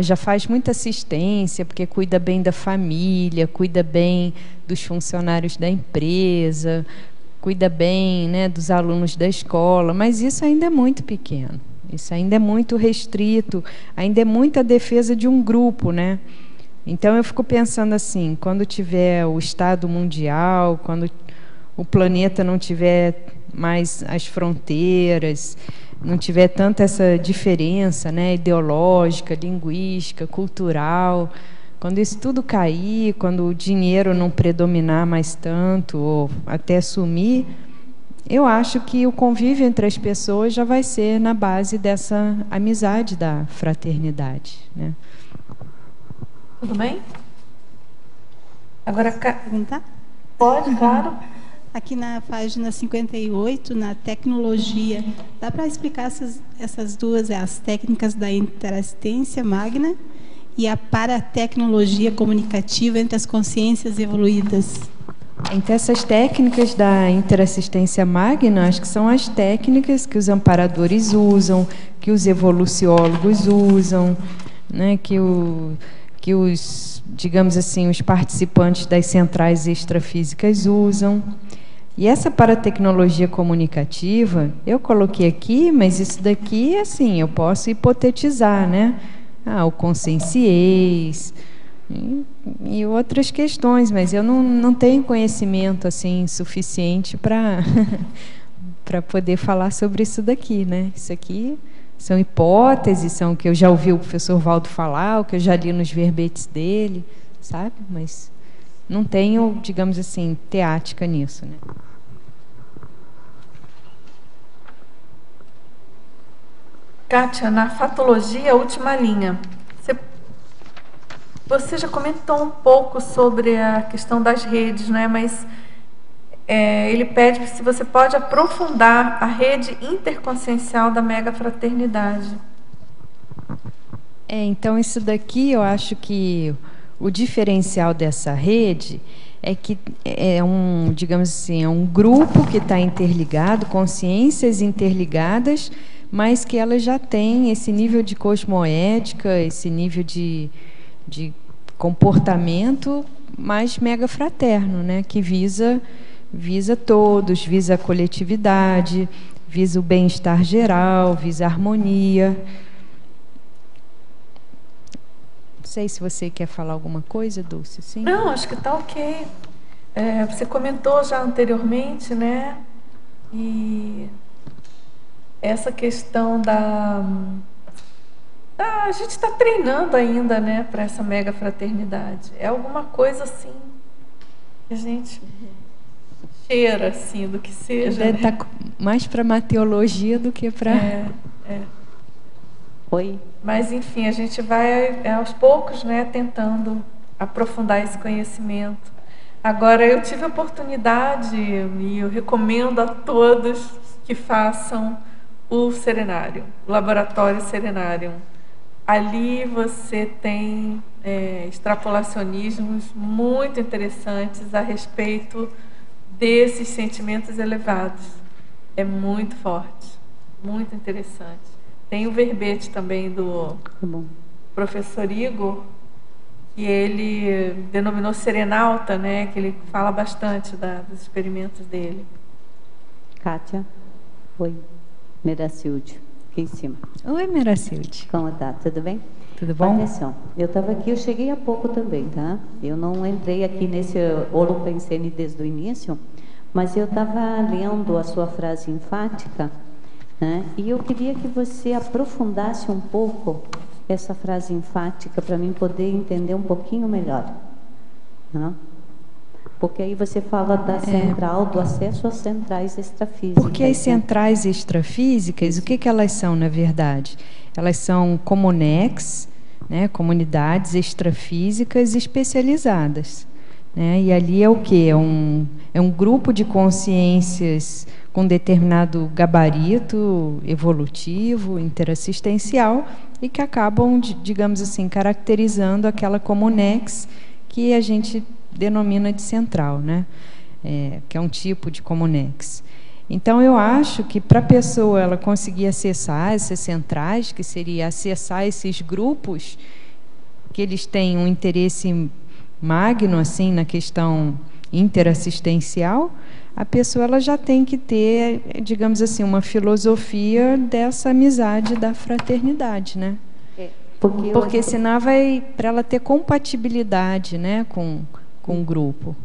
já faz muita assistência, porque cuida bem da família, cuida bem dos funcionários da empresa, cuida bem, né, dos alunos da escola, mas isso ainda é muito pequeno, isso ainda é muito restrito, ainda é muita defesa de um grupo, né? Então, eu fico pensando assim, quando tiver o Estado mundial, quando o planeta não tiver mais as fronteiras, não tiver tanta essa diferença, né, ideológica, linguística, cultural, quando isso tudo cair, quando o dinheiro não predominar mais tanto, ou até sumir, eu acho que o convívio entre as pessoas já vai ser na base dessa amizade da fraternidade, né? Tudo bem? Agora, perguntar? Pode, claro. Aqui na página 58, na tecnologia, dá para explicar essas duas, as técnicas da interassistência magna e a paratecnologia comunicativa entre as consciências evoluídas? Então, essas técnicas da interassistência magna, acho que são as técnicas que os amparadores usam, que os evoluciólogos usam, né, que os, digamos assim, os participantes das centrais extrafísicas usam. E essa paratecnologia comunicativa, eu coloquei aqui, mas isso daqui, assim, eu posso hipotetizar, né? O conscienciês e outras questões, mas eu não tenho conhecimento, assim, suficiente para poder falar sobre isso daqui, né? Isso aqui são hipóteses, são o que eu já ouvi o professor Valdo falar, o que eu já li nos verbetes dele, sabe? Mas não tenho, digamos assim, teática nisso, né? Kátia, na fatologia, última linha. Você já comentou um pouco sobre a questão das redes, né? Mas ele pede se você pode aprofundar a rede interconsciencial da mega fraternidade. Então, isso daqui eu acho que o diferencial dessa rede é que digamos assim, é um grupo que está interligado, consciências interligadas, mas que elas já têm esse nível de cosmoética, esse nível de comportamento mais mega fraterno, né? Que visa todos, visa a coletividade, visa o bem-estar geral, visa a harmonia. Não sei se você quer falar alguma coisa, Dulce, sim? Não, acho que está ok. Você comentou já anteriormente, né? E essa questão a gente está treinando ainda, né, para essa mega fraternidade. É alguma coisa assim que a gente cheira assim do que seja. Deve estar mais para mateologia do que para. Oi. Mas enfim, a gente vai aos poucos, né, tentando aprofundar esse conhecimento. Agora, eu tive a oportunidade e eu recomendo a todos que façam o Serenário, o Laboratório Serenário. Ali você tem extrapolacionismos muito interessantes a respeito desses sentimentos elevados. É muito forte, muito interessante. Tem o verbete também do professor Igor, que ele denominou Serenauta, né? Que ele fala bastante dos experimentos dele. Kátia, oi, Meracilde, aqui em cima. Oi, Meracilde. Como tá? Tudo bem? Tudo bom? Atenção, eu estava aqui, eu cheguei há pouco também, tá? Eu não entrei aqui nesse Holopensene desde o início, mas eu estava lendo a sua frase enfática, né? E eu queria que você aprofundasse um pouco essa frase enfática para mim poder entender um pouquinho melhor, né? Porque aí você fala da central, do acesso às centrais extrafísicas. Porque as centrais extrafísicas, o que elas são, na verdade? Elas são comunex, né, comunidades extrafísicas especializadas, né? E ali é o quê? É um grupo de consciências com determinado gabarito evolutivo, interassistencial, e que acabam, digamos assim, caracterizando aquela comunex que a gente denomina de central, né? Que é um tipo de Comunex. Então, eu acho que para a pessoa ela conseguir acessar essas centrais, que seria acessar esses grupos, que eles têm um interesse magno assim, na questão interassistencial, a pessoa ela já tem que ter, digamos assim, uma filosofia dessa amizade, da fraternidade, né? Porque senão vai, para ela ter compatibilidade, né, com o grupo.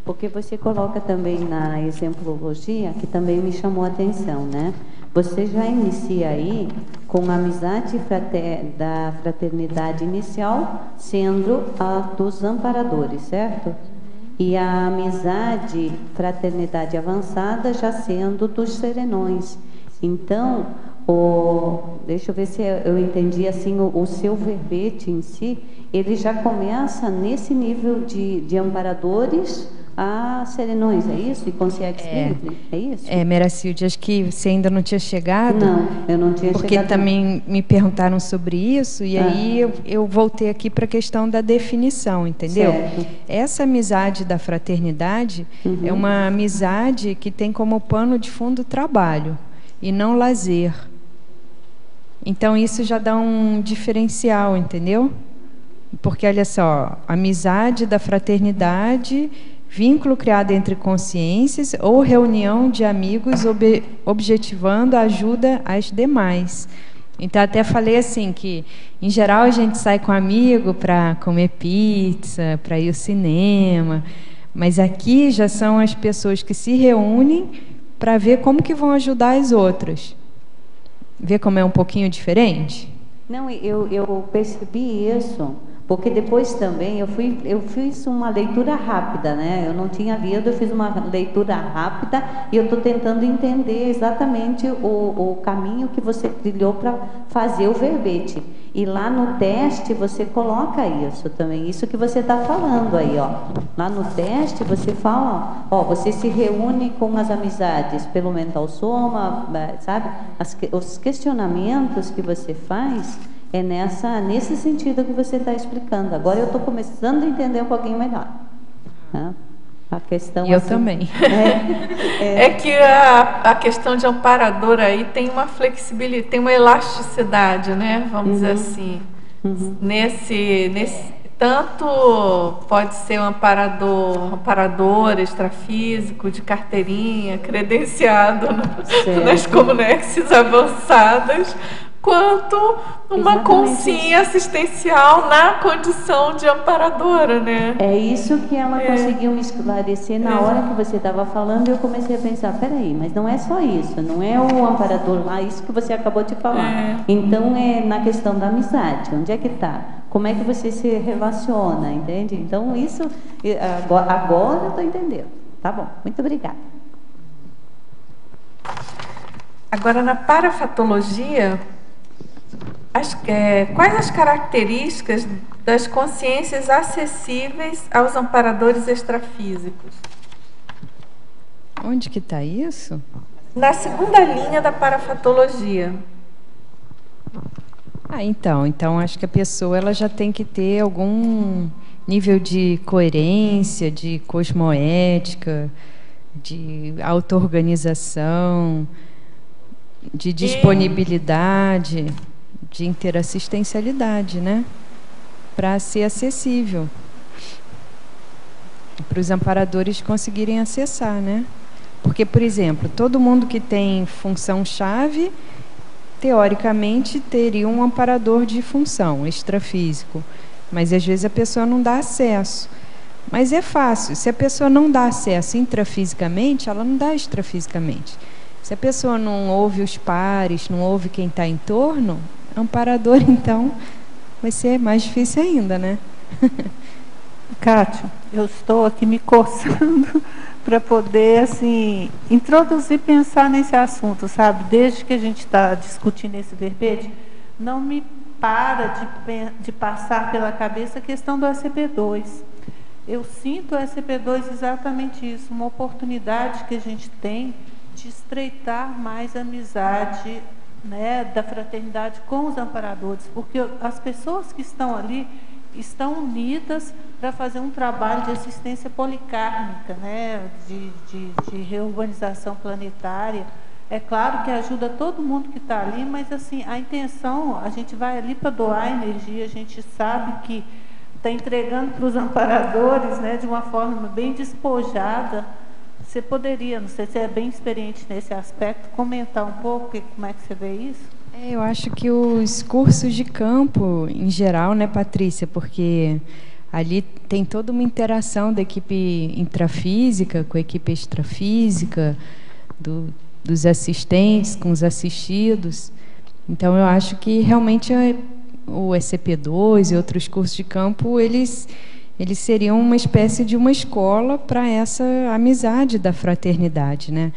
Porque você coloca também na exemplologia, que também me chamou a atenção, né? Você já inicia aí com a amizade da fraternidade inicial sendo a dos amparadores, certo? E a amizade, fraternidade avançada, já sendo dos serenões. Então, deixa eu ver se eu entendi assim, o seu verbete em si, ele já começa nesse nível de amparadores a serenões, é isso? E consciência espírita, é isso? Meracilde, acho que você ainda não tinha chegado. Não, eu não tinha chegado. Porque também me perguntaram sobre isso, e aí eu voltei aqui para a questão da definição, entendeu? Certo. Essa amizade da fraternidade é uma amizade que tem como pano de fundo trabalho, e não lazer. Então, isso já dá um diferencial, entendeu? Porque, olha só, amizade da fraternidade, vínculo criado entre consciências ou reunião de amigos objetivando a ajuda às demais. Então, até falei assim, que, em geral, a gente sai com amigo para comer pizza, para ir ao cinema, mas aqui já são as pessoas que se reúnem para ver como que vão ajudar as outras. Vê como é um pouquinho diferente? Não, eu percebi isso, porque depois também eu fiz uma leitura rápida, né? Eu não tinha lido, eu fiz uma leitura rápida e eu estou tentando entender exatamente o caminho que você trilhou para fazer o verbete. E lá no teste você coloca isso também, isso que você está falando aí, ó. Lá no teste você fala, ó, você se reúne com as amizades pelo mental soma, sabe? Os questionamentos que você faz é nesse sentido que você está explicando. Agora eu estou começando a entender um pouquinho melhor, né? A questão eu assim, também. É que a questão de amparador aí tem uma flexibilidade, tem uma elasticidade, né? Vamos dizer assim. Nesse tanto pode ser um amparador extrafísico, de carteirinha, credenciado nas Comunexes avançadas, quanto uma consciência assistencial na condição de amparadora, né? É isso que ela conseguiu me esclarecer na hora que você estava falando, e eu comecei a pensar, peraí, mas não é só isso, não é o amparador lá, isso que você acabou de falar. Então, é na questão da amizade, onde é que está? Como é que você se relaciona, entende? Então, isso, agora eu estou entendendo. Tá bom, muito obrigada. Agora, na parafatologia, quais as características das consciências acessíveis aos amparadores extrafísicos? Onde que está isso? Na segunda linha da parafatologia. Então acho que a pessoa ela já tem que ter algum nível de coerência, de cosmoética, de auto-organização, de disponibilidade, de interassistencialidade, né? Para ser acessível, para os amparadores conseguirem acessar, né? Porque, por exemplo, todo mundo que tem função-chave, teoricamente, teria um amparador de função extrafísico, mas às vezes a pessoa não dá acesso. Mas é fácil, se a pessoa não dá acesso intrafisicamente, ela não dá extrafisicamente. Se a pessoa não ouve os pares, não ouve quem está em torno, amparador, então, vai ser mais difícil ainda, né? Kátia, eu estou aqui me coçando para poder, assim, introduzir, pensar nesse assunto, sabe? Desde que a gente está discutindo esse verbete, não me para de passar pela cabeça a questão do SCP-2. Eu sinto o SCP-2 exatamente isso, uma oportunidade que a gente tem de estreitar mais a amizade, né, da fraternidade com os amparadores, porque as pessoas que estão ali estão unidas para fazer um trabalho de assistência policármica, né, de reurbanização planetária. É claro que ajuda todo mundo que está ali, mas assim, a intenção, a gente vai ali para doar energia, a gente sabe que está entregando para os amparadores, né, de uma forma bem despojada. Você poderia, não sei se é bem experiente nesse aspecto, comentar um pouco como é que você vê isso? Eu acho que os cursos de campo, em geral, né, Patrícia, porque ali tem toda uma interação da equipe intrafísica com a equipe extrafísica, dos assistentes com os assistidos. Então, eu acho que realmente o ECP2 e outros cursos de campo, eles seriam uma espécie de uma escola para essa amizade da fraternidade, né?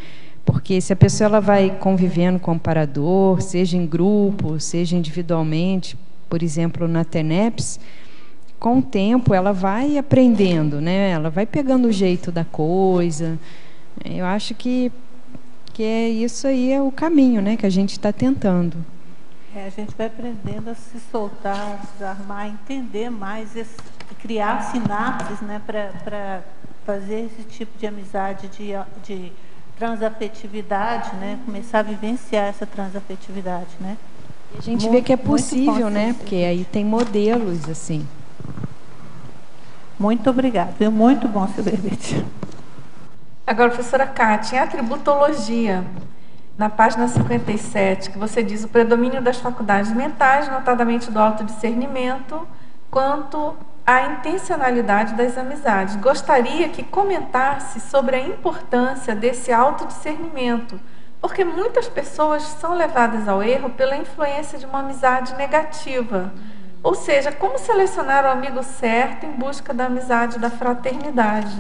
Porque se a pessoa ela vai convivendo com o amparador, seja em grupo, seja individualmente, por exemplo, na TENEPS, com o tempo ela vai aprendendo, né? Ela vai pegando o jeito da coisa. Eu acho que é isso aí, é o caminho, né, que a gente está tentando. A gente vai aprendendo a se soltar, a se desarmar, a entender mais, criar sinapses, né, para fazer esse tipo de amizade, de transafetividade, né, começar a vivenciar essa transafetividade, né. E a gente vê que é possível, né, porque aí tem modelos assim. Muito obrigada, muito bom seu verbete. Agora, professora Kátia, em atributologia, na página 57, que você diz o predomínio das faculdades mentais, notadamente do autodiscernimento, quanto à intencionalidade das amizades. Gostaria que comentasse sobre a importância desse autodiscernimento, porque muitas pessoas são levadas ao erro pela influência de uma amizade negativa. Ou seja, como selecionar o amigo certo em busca da amizade, da fraternidade?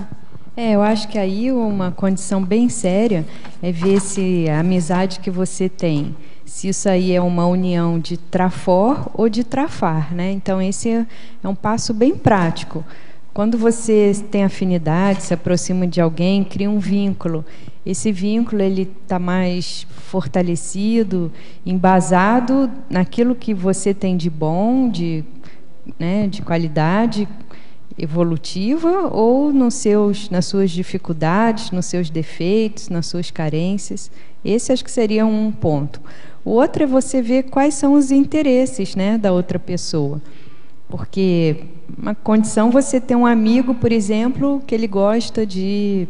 Eu acho que aí uma condição bem séria é ver se a amizade que você tem, se isso aí é uma união de trafor ou de trafar, né? Então esse é um passo bem prático. Quando você tem afinidade, se aproxima de alguém, cria um vínculo. Esse vínculo ele está mais fortalecido, embasado naquilo que você tem de bom, de qualidade evolutiva, ou nas suas dificuldades, nos seus defeitos, nas suas carências. Esse acho que seria um ponto. O outro é você ver quais são os interesses, né, da outra pessoa. Porque uma condição você ter um amigo, por exemplo, que ele gosta de,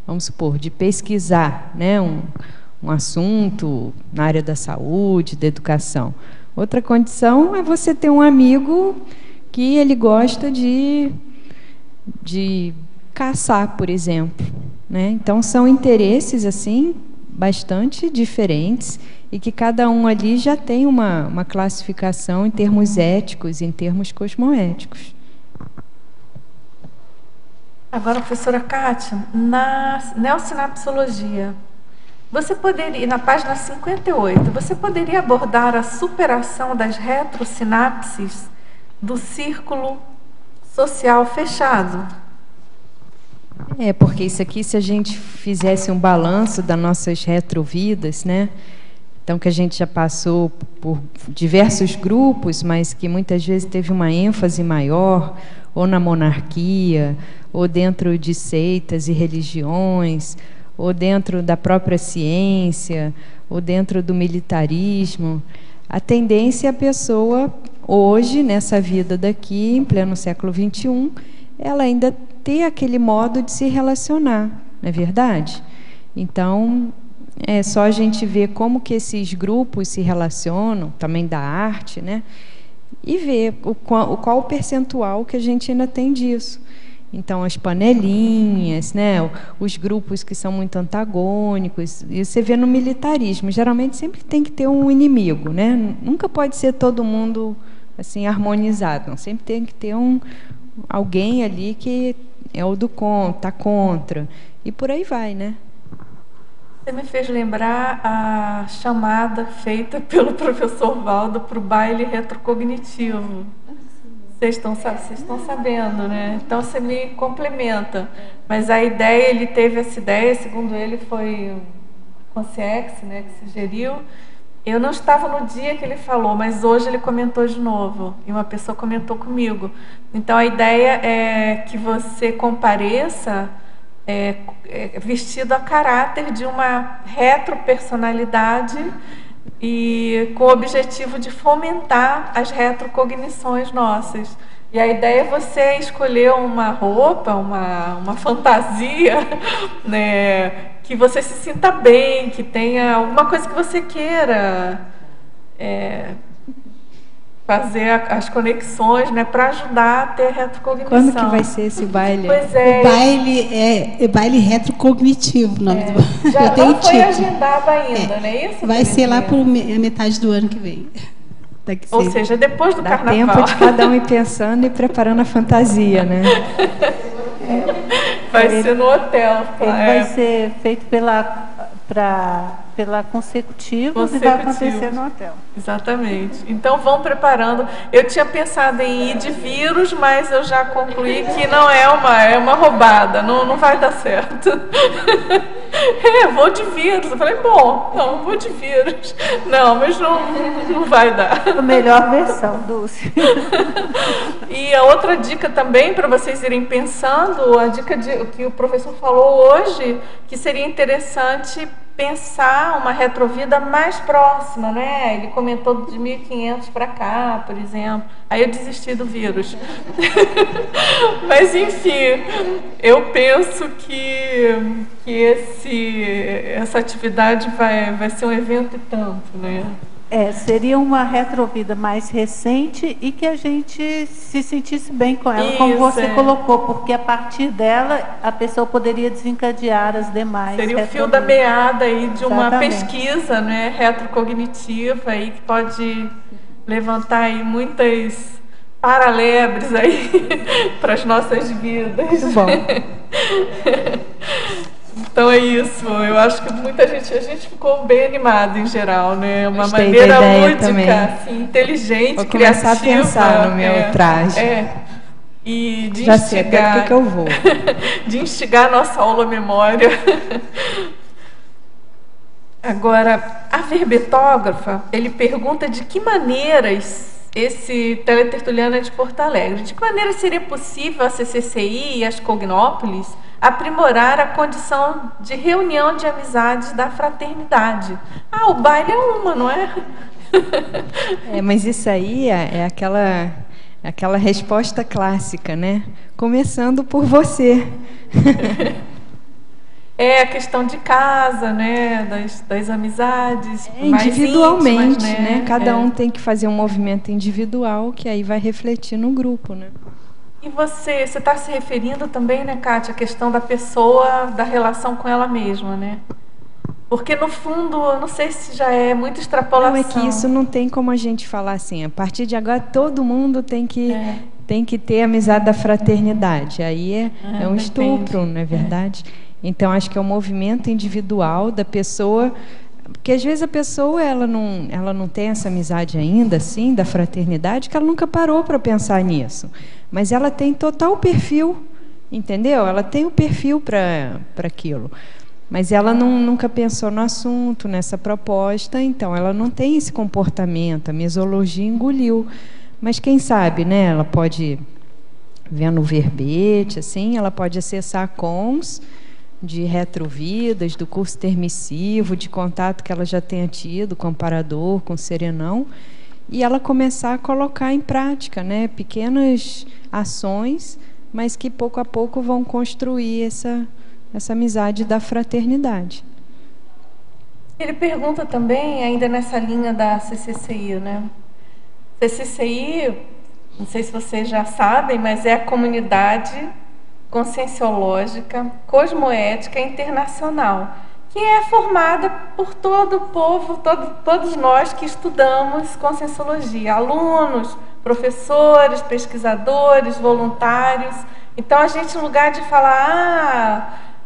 vamos supor, de pesquisar, né, um assunto na área da saúde, da educação. Outra condição é você ter um amigo que ele gosta de caçar, por exemplo, né? Então são interesses assim bastante diferentes e que cada um ali já tem uma classificação em termos éticos, em termos cosmoéticos. Agora, professora Kátia, na neossinapsologia, você poderia, na página 58, você poderia abordar a superação das retrosinapses do círculo social fechado? Porque isso aqui, se a gente fizesse um balanço das nossas retrovidas, né? Então, que a gente já passou por diversos grupos, mas que muitas vezes teve uma ênfase maior, ou na monarquia, ou dentro de seitas e religiões, ou dentro da própria ciência, ou dentro do militarismo. A tendência é a pessoa, hoje, nessa vida daqui, em pleno século XXI, ela ainda ter aquele modo de se relacionar, não é verdade? Então, é só a gente ver como que esses grupos se relacionam, também da arte, né? E ver qual o percentual que a gente ainda tem disso. Então, as panelinhas, né? Os grupos que são muito antagônicos. E você vê no militarismo, geralmente sempre tem que ter um inimigo, né? Nunca pode ser todo mundo assim harmonizado. Não. Sempre tem que ter alguém ali que é o do tá contra. E por aí vai, né? Você me fez lembrar a chamada feita pelo professor Valdo para o baile retrocognitivo. Vocês estão sabendo, né? Então você me complementa. Mas a ideia, ele teve essa ideia, segundo ele, foi o Consciex, né, que sugeriu. Eu não estava no dia que ele falou, mas hoje ele comentou de novo. E uma pessoa comentou comigo. Então, a ideia é que você compareça vestido a caráter de uma retropersonalidade e com o objetivo de fomentar as retrocognições nossas. E a ideia é você escolher uma roupa, uma fantasia, né, que você se sinta bem, que tenha alguma coisa que você queira fazer as conexões, né, para ajudar a ter retrocognição. Quando que vai ser esse baile? Pois é. O baile é baile retrocognitivo, o nome do baile. Já não foi agendado ainda, não é isso? Vai ser lá por metade do ano que vem. Ou seja, depois do Dá carnaval. tempo de cada um ir pensando e preparando a fantasia, né? Vai ser no hotel. Ele vai ser feito pela consecutiva e vai acontecer no hotel. Exatamente. Então vão preparando. Eu tinha pensado em ir de vírus, mas eu já concluí que não é uma roubada, não vai dar certo. Vou de vírus. Eu falei, bom, não, vou de vírus. Não, mas não vai dar. A melhor versão, Dulce. E a outra dica também, para vocês irem pensando, a dica que o professor falou hoje, que seria interessante pensar uma retrovida mais próxima, né? Ele comentou de 1500 para cá, por exemplo. Aí eu desisti do vírus. Mas, enfim, eu penso que essa atividade vai ser um evento e tanto, né? Seria uma retrovida mais recente e que a gente se sentisse bem com ela, como você colocou, porque a partir dela a pessoa poderia desencadear as demais. Seria o fio da meada aí de uma pesquisa, né, retrocognitiva aí, que pode levantar aí muitas paralebres aí para as nossas vidas. Muito bom. Então é isso, eu acho que a gente ficou bem animado em geral, né? Uma Gostei maneira da ideia lúdica, também. Assim, inteligente, vou começar criativa. A pensar no meu traje. E de já instigar, sei até que eu vou. De instigar a nossa aula memória. Agora, a verbetógrafa, ele pergunta de que maneiras esse teletertuliano é de Porto Alegre. De que maneira seria possível a CCCI e as Cognópolis aprimorar a condição de reunião de amizades da fraternidade? O baile é uma, não é? Mas isso aí é aquela resposta clássica, né? Começando por você. É a questão de casa, né? Das amizades individualmente, mais íntimas, né? Cada um tem que fazer um movimento individual que aí vai refletir no grupo, né? E você está se referindo também, né, Kátia, à questão da pessoa, da relação com ela mesma, né? Porque, no fundo, eu não sei se já é muita extrapolação. Não, é que isso não tem como a gente falar assim. A partir de agora, todo mundo tem que ter a amizade da fraternidade. Aí é um estupro, não é verdade? Então, acho que é um movimento individual da pessoa, porque às vezes a pessoa ela não tem essa amizade ainda, assim, da fraternidade, que ela nunca parou para pensar nisso. Mas ela tem total perfil, entendeu? Ela tem o perfil para aquilo. Mas ela nunca pensou no assunto, nessa proposta, então ela não tem esse comportamento, a mesologia engoliu. Mas quem sabe, né? Ela pode, vendo o verbete, assim, ela pode acessar cons de retrovidas, do curso termissivo, de contato que ela já tenha tido com o amparador, com o serenão, e ela começar a colocar em prática, né, pequenas ações, mas que pouco a pouco vão construir essa amizade da fraternidade. Ele pergunta também, ainda nessa linha da CCCI, né? CCCI, não sei se vocês já sabem, mas é a Comunidade Conscienciológica Cosmoética Internacional, que é formada por todo o povo, todos nós que estudamos Conscienciologia, alunos, professores, pesquisadores, voluntários. Então, a gente, no lugar de falar,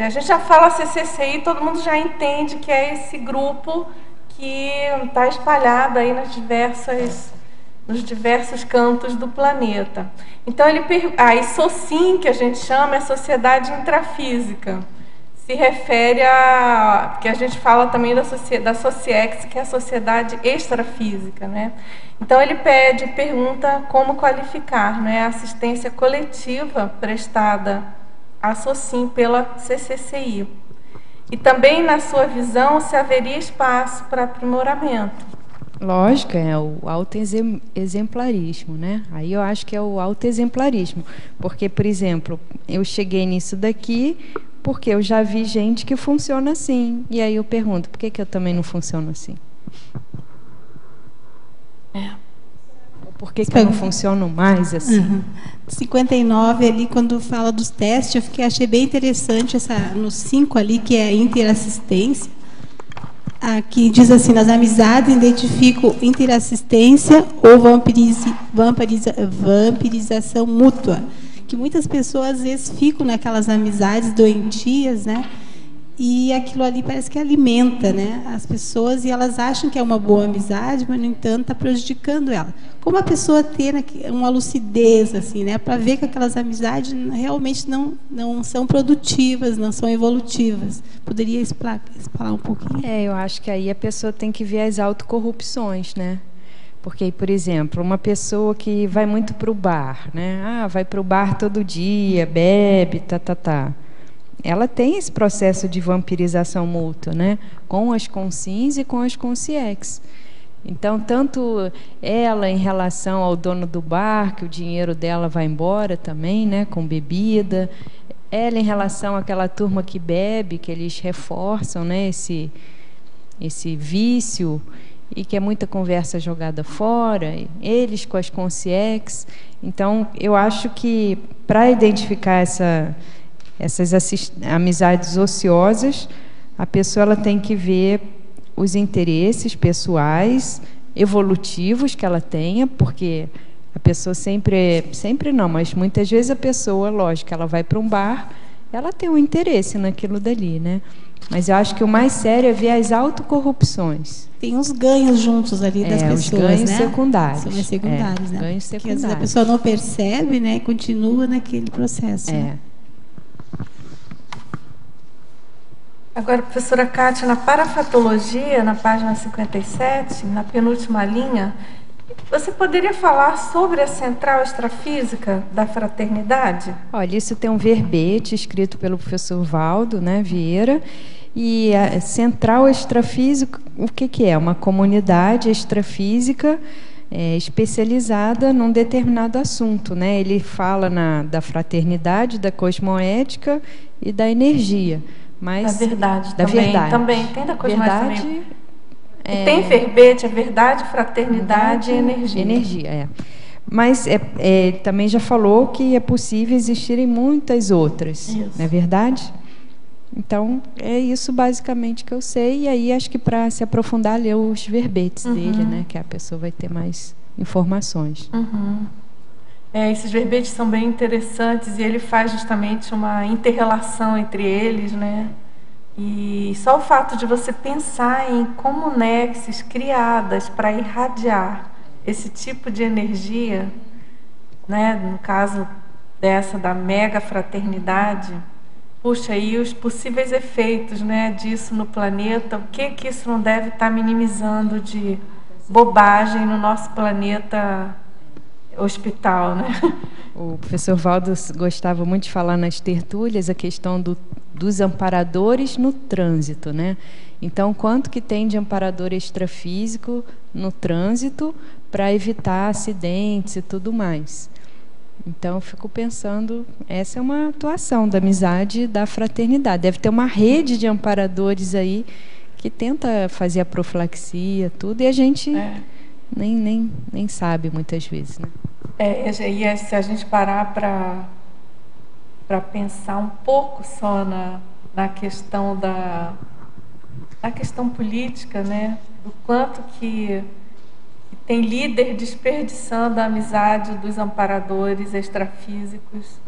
a gente já fala CCCI, todo mundo já entende que é esse grupo que está espalhado aí nos diversos cantos do planeta. Então, a SOCIM, que a gente chama, é Sociedade Intrafísica. se refere a... que a gente fala também da SOCIEX, que é a Sociedade Extrafísica, né? Então, ele pergunta como qualificar, né, a assistência coletiva prestada à SOCIM pela CCCI. E também, na sua visão, se haveria espaço para aprimoramento. Lógico, é o autoexemplarismo, né? Aí eu acho que é o autoexemplarismo. Porque, por exemplo, eu cheguei nisso daqui porque eu já vi gente que funciona assim. E aí eu pergunto, por que eu também não funciono assim? Por que eu não funciono mais assim? Uhum. 59 ali, quando fala dos testes, achei bem interessante no 5 ali, que é a interassistência. Aqui diz assim, nas amizades identifico interassistência ou vampirização mútua. Que muitas pessoas, às vezes, ficam naquelas amizades doentias, né? E aquilo ali parece que alimenta, né, as pessoas, e elas acham que é uma boa amizade, mas, no entanto, está prejudicando ela. Como a pessoa ter uma lucidez, assim, né, para ver que aquelas amizades realmente não são produtivas, não são evolutivas. Poderia explanar um pouquinho? Eu acho que aí a pessoa tem que ver as autocorrupções, né? Porque, por exemplo, uma pessoa que vai muito para o bar, né? Vai para o bar todo dia, bebe, ela tem esse processo de vampirização mútua, né? Com as consins e com as consciex. Então, tanto ela em relação ao dono do bar, que o dinheiro dela vai embora também, né? Com bebida. Ela em relação àquela turma que bebe, que eles reforçam, né? Esse vício, e que é muita conversa jogada fora. Eles com as consciex. Então, eu acho que, para identificar essas amizades ociosas, a pessoa ela tem que ver os interesses pessoais, evolutivos que ela tenha, porque a pessoa sempre não, mas muitas vezes a pessoa, lógico, ela vai para um bar, ela tem um interesse naquilo dali, né? Mas eu acho que o mais sério é ver as autocorrupções. Tem uns ganhos juntos ali das pessoas, os ganhos, né? Secundários. São mais secundários, né? Ganhos secundários. Porque às vezes a pessoa não percebe, né? E continua naquele processo. Né? Agora, professora Kátia, na parafatologia, na página 57, na penúltima linha, você poderia falar sobre a central extrafísica da fraternidade? Olha, isso tem um verbete escrito pelo professor Valdo, né, Vieira, e a central extrafísica, o que é? Uma comunidade extrafísica especializada num determinado assunto, né? Ele fala da fraternidade, da cosmoética e da energia. Mas, da verdade da também. Verdade. Também tem da cosmoética também. E tem verbete, verdade, fraternidade e energia. Energia, Mas também já falou que é possível existirem muitas outras, isso. Não é verdade? Então, é isso basicamente que eu sei. E aí, acho que para se aprofundar, ler os verbetes dele, né? Que a pessoa vai ter mais informações. Esses verbetes são bem interessantes, e ele faz justamente uma inter-relação entre eles, né? E só o fato de você pensar em comunexes criadas para irradiar esse tipo de energia, né? No caso da mega fraternidade, puxa, e os possíveis efeitos, né, disso no planeta, o que isso não deve estar minimizando de bobagem no nosso planeta hospital, né? O professor Valdo gostava muito de falar nas tertúlias a questão dos amparadores no trânsito, né? Então, quanto que tem de amparador extrafísico no trânsito para evitar acidentes e tudo mais. Então, eu fico pensando, essa é uma atuação da amizade e da fraternidade. Deve ter uma rede de amparadores aí que tenta fazer a profilaxia, tudo, e a gente nem sabe muitas vezes, né? E se a gente parar para pensar um pouco só na questão na questão política, né? Do quanto que tem líder desperdiçando a amizade dos amparadores extrafísicos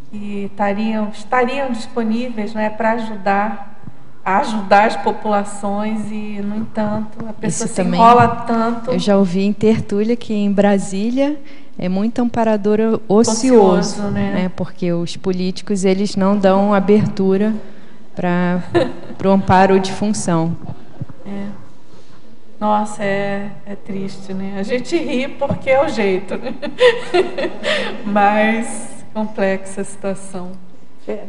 que estariam disponíveis, né, para ajudar as populações, e, no entanto, a pessoa se enrola tanto. Eu já ouvi em tertúlia que em Brasília é muito amparador ocioso, né? Porque os políticos eles não dão abertura para o amparo de função. Nossa, é triste, né? A gente ri porque é o jeito, né? Mas complexa a situação.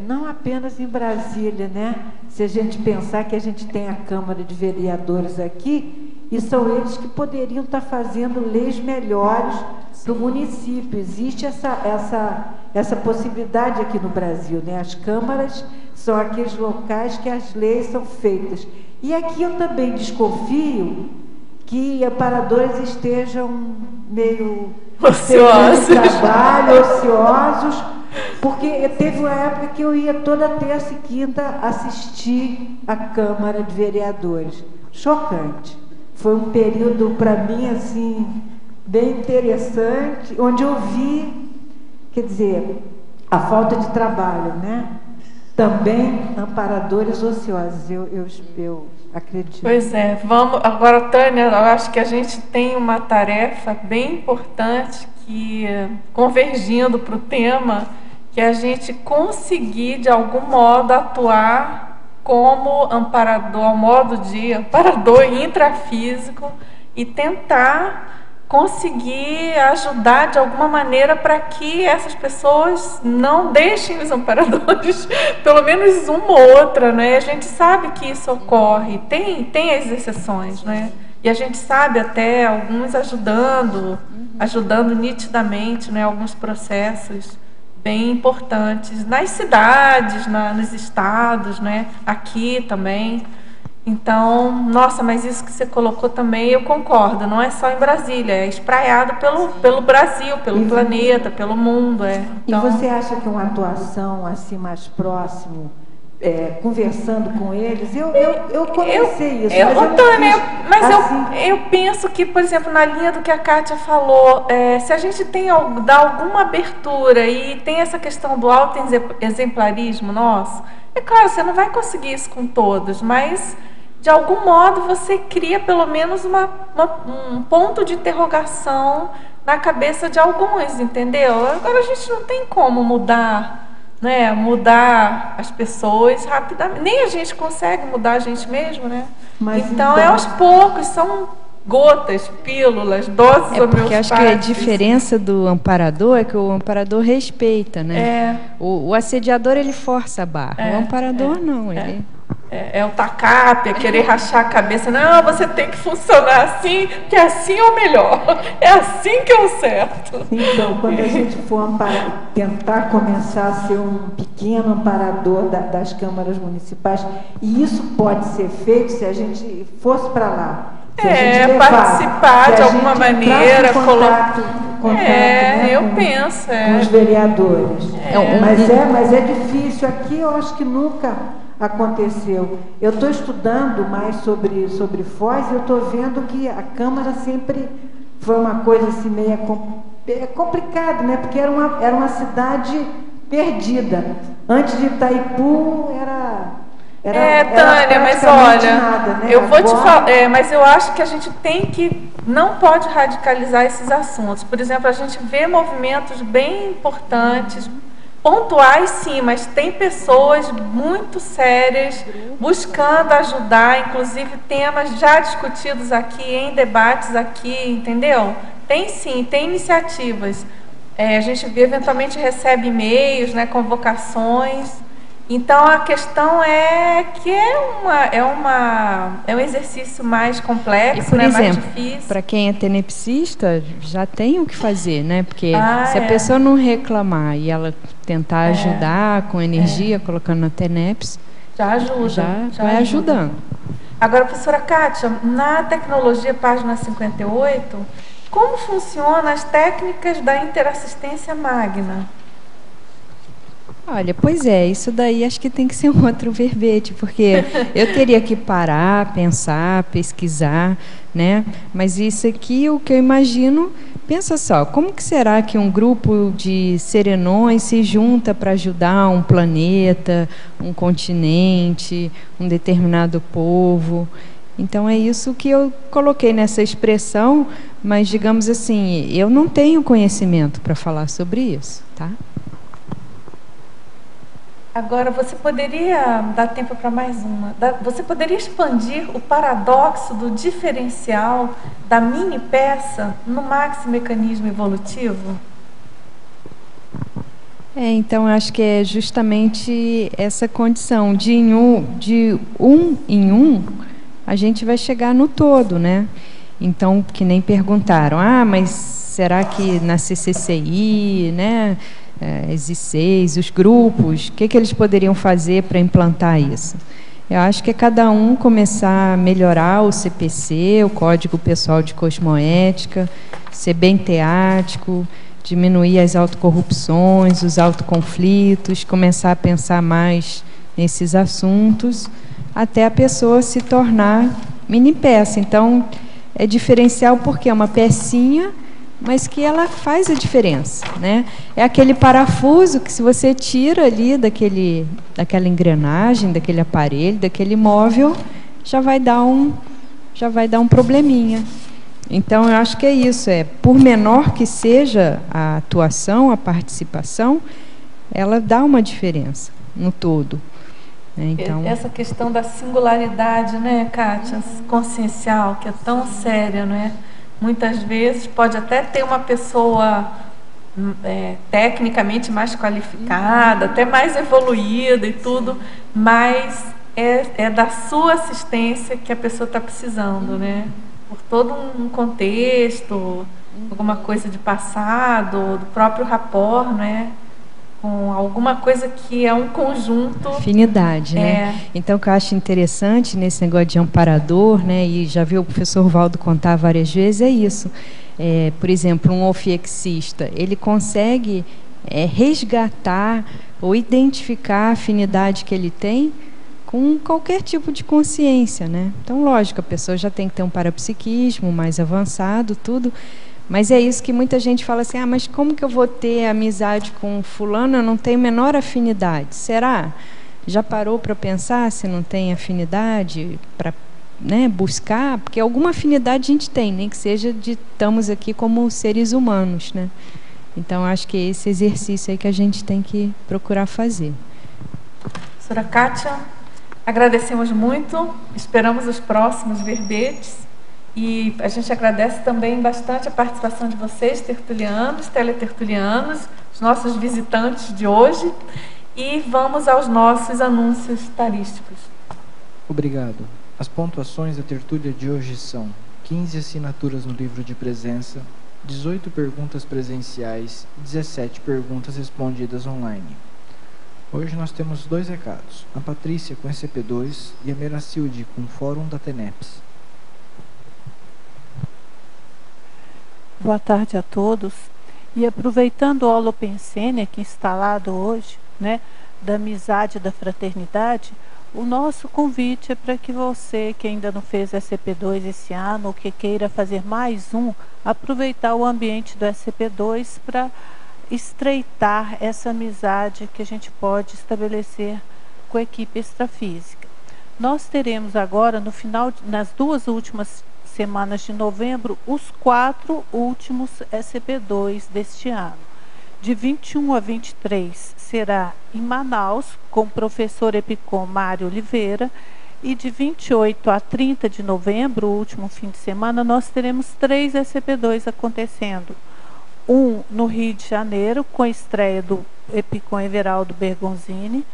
Não apenas em Brasília, né? Se a gente pensar que a gente tem a Câmara de Vereadores aqui, e são eles que poderiam estar fazendo leis melhores para o município. Existe essa possibilidade aqui no Brasil, né? As câmaras são aqueles locais que as leis são feitas. E aqui eu também desconfio que amparadores estejam meio ociosos, ociosos, porque teve uma época que eu ia toda terça e quinta assistir a Câmara de Vereadores. Chocante. Foi um período, para mim, assim, bem interessante, onde eu vi, quer dizer, a falta de trabalho, né? Também amparadores ociosos, eu acredito. Pois é, vamos agora, Tânia, eu acho que a gente tem uma tarefa bem importante que, convergindo para o tema, que a gente conseguir de algum modo atuar como amparador, ao modo de amparador intrafísico e tentar conseguir ajudar de alguma maneira para que essas pessoas não deixem os amparadores, pelo menos uma ou outra, né? A gente sabe que isso ocorre, tem as exceções, né? E a gente sabe até alguns ajudando nitidamente, né? Alguns processos bem importantes nas cidades, nos estados, né? Aqui também. Então, nossa, mas isso que você colocou também, eu concordo, não é só em Brasília, é espraiado pelo Brasil, pelo planeta, pelo mundo. Então, e você acha que uma atuação assim mais próximo, conversando com eles, eu comecei isso. Eu penso que, por exemplo, na linha do que a Kátia falou, se a gente dá alguma abertura e tem essa questão do autoexemplarismo nosso, é claro, você não vai conseguir isso com todos, mas de algum modo você cria pelo menos um ponto de interrogação na cabeça de alguns, entendeu? Agora a gente não tem como mudar, né? Mudar as pessoas rapidamente. Nem a gente consegue mudar a gente mesmo, né? Então é aos poucos, são gotas, pílulas, doses homeostáticas. Porque acho que a diferença do amparador é que o amparador respeita, né? O assediador, ele força a barra. O amparador não, ele... É o tacape, é querer rachar a cabeça. Não, você tem que funcionar assim, que assim é o melhor. É assim que é o certo. Então, quando a gente for tentar começar a ser um pequeno amparador das câmaras municipais, e isso pode ser feito se a gente fosse para lá. Participar de alguma maneira, eu penso. Com os vereadores. Mas é difícil. Aqui eu acho que nunca aconteceu. Eu estou estudando mais sobre Foz e eu estou vendo que a Câmara sempre foi uma coisa assim meio complicada, né? Porque era uma cidade perdida. Antes de Itaipu Tânia, mas olha, nada, né? Eu vou te falar, mas eu acho que a gente não pode radicalizar esses assuntos. Por exemplo, a gente vê movimentos bem importantes, pontuais sim, mas tem pessoas muito sérias buscando ajudar, inclusive temas já discutidos aqui, em debates aqui, entendeu? Tem sim, tem iniciativas. A gente eventualmente recebe e-mails, né, convocações. Então a questão é que é um exercício mais complexo, por exemplo, mais difícil. Para quem é tenepsista, já tem o que fazer, né? Porque se a pessoa não reclamar e ela tentar ajudar com energia, colocando na TENEPS, já ajuda. Já vai ajudando. Agora, professora Kátia, na tecnologia, página 58, como funcionam as técnicas da interassistência magna? Olha, pois isso daí acho que tem que ser um outro verbete, porque eu teria que parar, pensar, pesquisar, né? Mas isso aqui, o que eu imagino, pensa só, como que será que um grupo de serenões se junta para ajudar um planeta, um continente, um determinado povo? Então é isso que eu coloquei nessa expressão, mas digamos assim, eu não tenho conhecimento para falar sobre isso, tá? Agora, você poderia dar tempo para mais uma? Você poderia expandir o paradoxo do diferencial da mini peça no maxi-mecanismo evolutivo? Então, acho que é justamente essa condição de um em um, a gente vai chegar no todo, né? Então, que nem perguntaram, mas será que na CCCI, né, as ICs, os grupos, o que eles poderiam fazer para implantar isso? Eu acho que é cada um começar a melhorar o CPC, o Código Pessoal de Cosmoética, ser bem teático, diminuir as autocorrupções, os autoconflitos, começar a pensar mais nesses assuntos, até a pessoa se tornar mini peça. Então, é diferencial porque é uma pecinha, mas que ela faz a diferença, né? É aquele parafuso que, se você tira ali daquela engrenagem, daquele aparelho, daquele móvel, já vai dar um probleminha. Então, eu acho que é isso, por menor que seja a atuação, a participação, ela dá uma diferença no todo. Então, essa questão da singularidade, né, Kátia, consciencial, que é tão séria, não é? Muitas vezes pode até ter uma pessoa tecnicamente mais qualificada, até mais evoluída e tudo, mas é da sua assistência que a pessoa está precisando, né? Por todo um contexto, alguma coisa de passado, do próprio rapport, né? Com alguma coisa que é um conjunto. Afinidade, né? Então, o que eu acho interessante nesse negócio de amparador, né? E já viu o professor Valdo contar várias vezes, é isso. Por exemplo, um ofiexista, ele consegue resgatar ou identificar a afinidade que ele tem com qualquer tipo de consciência, né? Então, lógico, a pessoa já tem que ter um parapsiquismo mais avançado, tudo, mas é isso que muita gente fala assim, mas como que eu vou ter amizade com fulano? Eu não tenho a menor afinidade. Será? Já parou para pensar se não tem afinidade para, né, buscar? Porque alguma afinidade a gente tem, nem que seja de estamos aqui como seres humanos, né? Então, acho que é esse exercício aí que a gente tem que procurar fazer. Professora Kátia, agradecemos muito, esperamos os próximos verbetes e a gente agradece também bastante a participação de vocês, tertulianos, teletertulianos, os nossos visitantes de hoje, e vamos aos nossos anúncios tarísticos. Obrigado. As pontuações da tertúlia de hoje são 15 assinaturas no livro de presença, 18 perguntas presenciais e 17 perguntas respondidas online. Hoje nós temos 2 recados, a Patrícia com SCP-2 e a Meracilde com o Fórum da TENEPS. Boa tarde a todos. E aproveitando o Holopensene aqui instalado hoje, né, da amizade e da fraternidade, o nosso convite é para que você, que ainda não fez SCP-2 esse ano, ou que queira fazer mais um, aproveitar o ambiente do SCP-2 para estreitar essa amizade que a gente pode estabelecer com a equipe extrafísica. Nós teremos agora, no final, nas 2 últimas semanas de novembro, os 4 últimos SCP-2 deste ano. De 21 a 23 será em Manaus, com o professor Epicom Mário Oliveira, e de 28 a 30 de novembro, o último fim de semana, nós teremos 3 SCP-2 acontecendo. Um no Rio de Janeiro, com a estreia do Epicom Everaldo Bergonzini.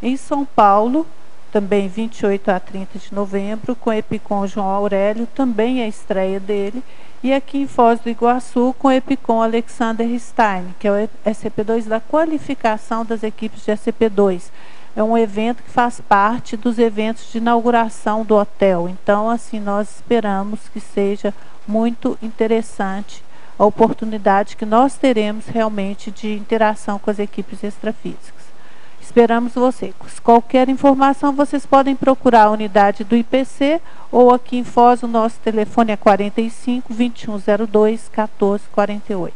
Em São Paulo, também 28 a 30 de novembro, com o Epicom João Aurélio, também a estreia dele. E aqui em Foz do Iguaçu, com o Epicom Alexander Stein, que é o SCP-2 da qualificação das equipes de SCP-2. É um evento que faz parte dos eventos de inauguração do hotel. Então, assim, nós esperamos que seja muito interessante a oportunidade que nós teremos realmente de interação com as equipes extrafísicas. Esperamos vocês. Qualquer informação, vocês podem procurar a unidade do IPC ou aqui em Foz, o nosso telefone é 45 2102 1448.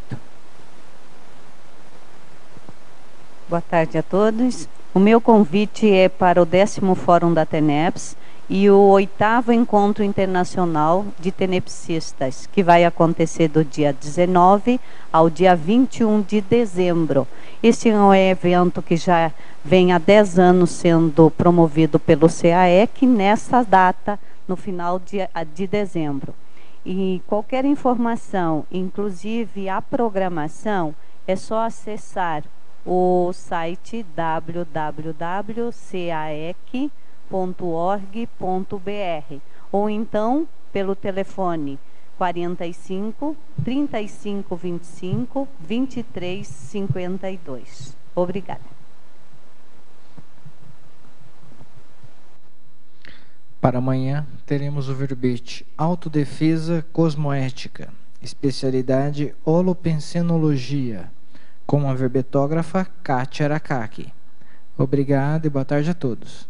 Boa tarde a todos. O meu convite é para o 10º Fórum da TENEPS e o 8º Encontro Internacional de Tenepsistas, que vai acontecer do dia 19 ao dia 21 de dezembro. Este é um evento que já vem há 10 anos sendo promovido pelo CAEC, nessa data, no final de dezembro. E qualquer informação, inclusive a programação, é só acessar o site www.caec.org.br ou então pelo telefone 45 35 25 23 52. Obrigada. Para amanhã, teremos o verbete Autodefesa Cosmoética, especialidade Holopensenologia, com a verbetógrafa Kátia Aracaki. Obrigado e boa tarde a todos.